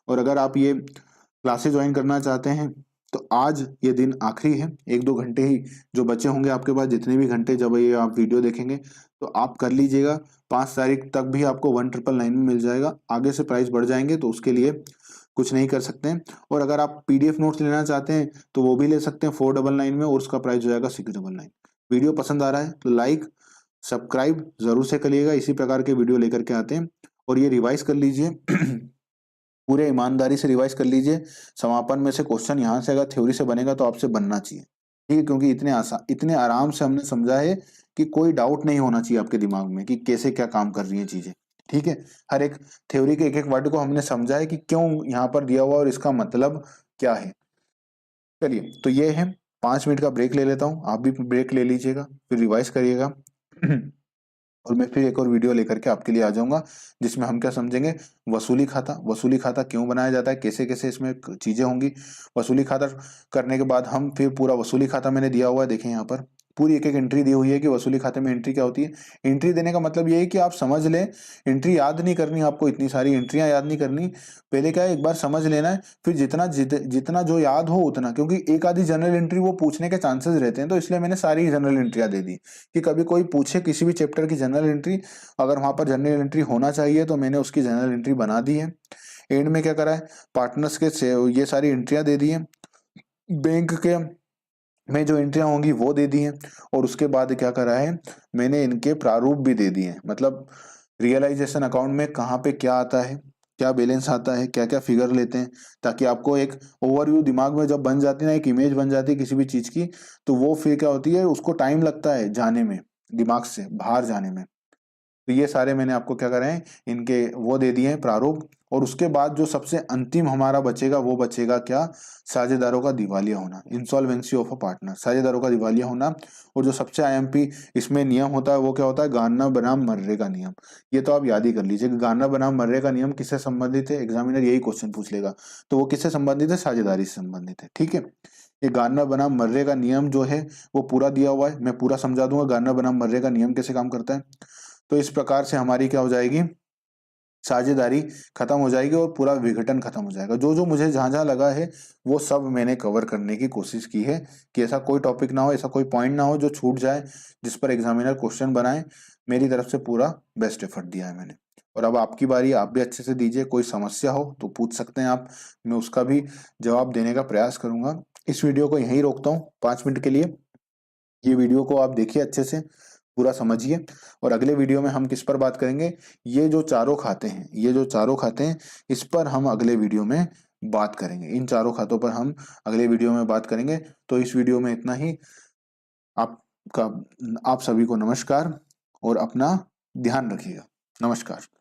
और अगर आप ये क्लासेस ज्वाइन करना चाहते हैं तो आज ये दिन आखिरी है, 1-2 घंटे ही जो बचे होंगे आपके पास, जितने भी घंटे जब ये आप वीडियो देखेंगे तो आप कर लीजिएगा। 5 तारीख तक भी आपको 1999 में मिल जाएगा। आगे से प्राइस बढ़ जाएंगे तो उसके लिए कुछ नहीं कर सकते हैं। और अगर आप पीडीएफ नोट्स लेना चाहते हैं तो वो भी ले सकते हैं 499 में, और उसका प्राइस हो जाएगा 699। वीडियो पसंद आ रहा है तो लाइक सब्सक्राइब जरूर से करिएगा, इसी प्रकार के वीडियो लेकर के आते हैं। और ये रिवाइज कर लीजिए पूरे ईमानदारी से रिवाइज कर लीजिए। समापन में से क्वेश्चन यहाँ से अगर थ्योरी से बनेगा तो आपसे बनना चाहिए, ठीक है, क्योंकि इतने आराम से हमने समझा है कि कोई डाउट नहीं होना चाहिए आपके दिमाग में कि कैसे क्या काम कर रही है चीजें, ठीक है। हर एक थ्योरी के एक एक वर्ड को हमने समझा है कि क्यों यहाँ पर दिया हुआ और इसका मतलब क्या है। चलिए, तो ये है, 5 मिनट का ब्रेक ले लेता हूँ, आप भी ब्रेक ले लीजिएगा, फिर रिवाइज करिएगा और मैं फिर एक और वीडियो लेकर के आपके लिए आ जाऊंगा, जिसमें हम क्या समझेंगे, वसूली खाता। वसूली खाता क्यों बनाया जाता है, कैसे कैसे इसमें चीजें होंगी। वसूली खाता करने के बाद हम फिर पूरा वसूली खाता मैंने दिया हुआ है, देखें यहाँ पर पूरी एक एक एंट्री दी हुई है कि वसूली खाते में एंट्री क्या होती है। एंट्री देने का मतलब ये है कि आप समझ लें, एंट्री याद नहीं करनी आपको, इतनी सारी एंट्रियां याद नहीं करनी। पहले क्या है, एक बार समझ लेना है, फिर जितना जो याद हो उतना, क्योंकि एक आधी जनरल एंट्री वो पूछने के चांसेस रहते हैं, तो इसलिए मैंने सारी जनरल एंट्रियां दे दी कि कभी कोई पूछे किसी भी चैप्टर की जनरल एंट्री, अगर वहां पर जनरल एंट्री होना चाहिए तो मैंने उसकी जनरल एंट्री बना दी है। एंड में क्या करा है, पार्टनर्स के ये सारी एंट्रियां दे दी है, बैंक के में जो एंट्रियां होंगी वो दे दी हैं, और उसके बाद क्या करा है, मैंने इनके प्रारूप भी दे दिए हैं। मतलब रियलाइजेशन अकाउंट में कहाँ पे क्या आता है, क्या बैलेंस आता है, क्या क्या फिगर लेते हैं, ताकि आपको एक ओवरव्यू दिमाग में जब बन जाती है ना, एक इमेज बन जाती है किसी भी चीज की, तो वो फिर क्या होती है, उसको टाइम लगता है जाने में, दिमाग से बाहर जाने में। तो ये सारे मैंने आपको क्या करे हैं, इनके वो दे दिए हैं प्रारूप। और उसके बाद जो सबसे अंतिम हमारा बचेगा वो बचेगा क्या, साझेदारों का दिवालिया होना, इंसॉल्वेंसी ऑफ अ पार्टनर, साझेदारों का दिवालिया होना। और जो सबसे आईएमपी इसमें नियम होता है वो क्या होता है, गार्नर बनाम मर्रे का नियम। ये तो आप याद ही कर लीजिए कि गार्नर बनाम मर्रे का नियम किससे संबंधित है, एग्जामिनर यही क्वेश्चन पूछ लेगा, तो वो किससे संबंधित है, साझेदारी से संबंधित है, ठीक है। ये गार्नर बनाम मर्रे का नियम जो है वो पूरा दिया हुआ है, मैं पूरा समझा दूंगा गार्नर बनाम मर्रे का नियम कैसे काम करता है। तो इस प्रकार से हमारी क्या हो जाएगी, साझेदारी खत्म हो जाएगी और पूरा विघटन खत्म हो जाएगा। जो जो मुझे जहां जहां लगा है वो सब मैंने कवर करने की कोशिश की है, कि ऐसा कोई टॉपिक ना हो, ऐसा कोई पॉइंट ना हो जो छूट जाए, जिस पर एग्जामिनर क्वेश्चन बनाए। मेरी तरफ से पूरा बेस्ट एफर्ट दिया है मैंने। और अब आपकी बारी, आप भी अच्छे से दीजिए। कोई समस्या हो तो पूछ सकते हैं आप, मैं उसका भी जवाब देने का प्रयास करूंगा। इस वीडियो को यहीं रोकता हूँ 5 मिनट के लिए। ये वीडियो को आप देखिए अच्छे से, पूरा समझिए। और अगले वीडियो में हम किस पर बात करेंगे, ये जो चारों खाते हैं, ये जो चारों खाते हैं, इस पर हम अगले वीडियो में बात करेंगे। इन चारों खातों पर हम अगले वीडियो में बात करेंगे। तो इस वीडियो में इतना ही। आपका आप सभी को नमस्कार, और अपना ध्यान रखिएगा। नमस्कार।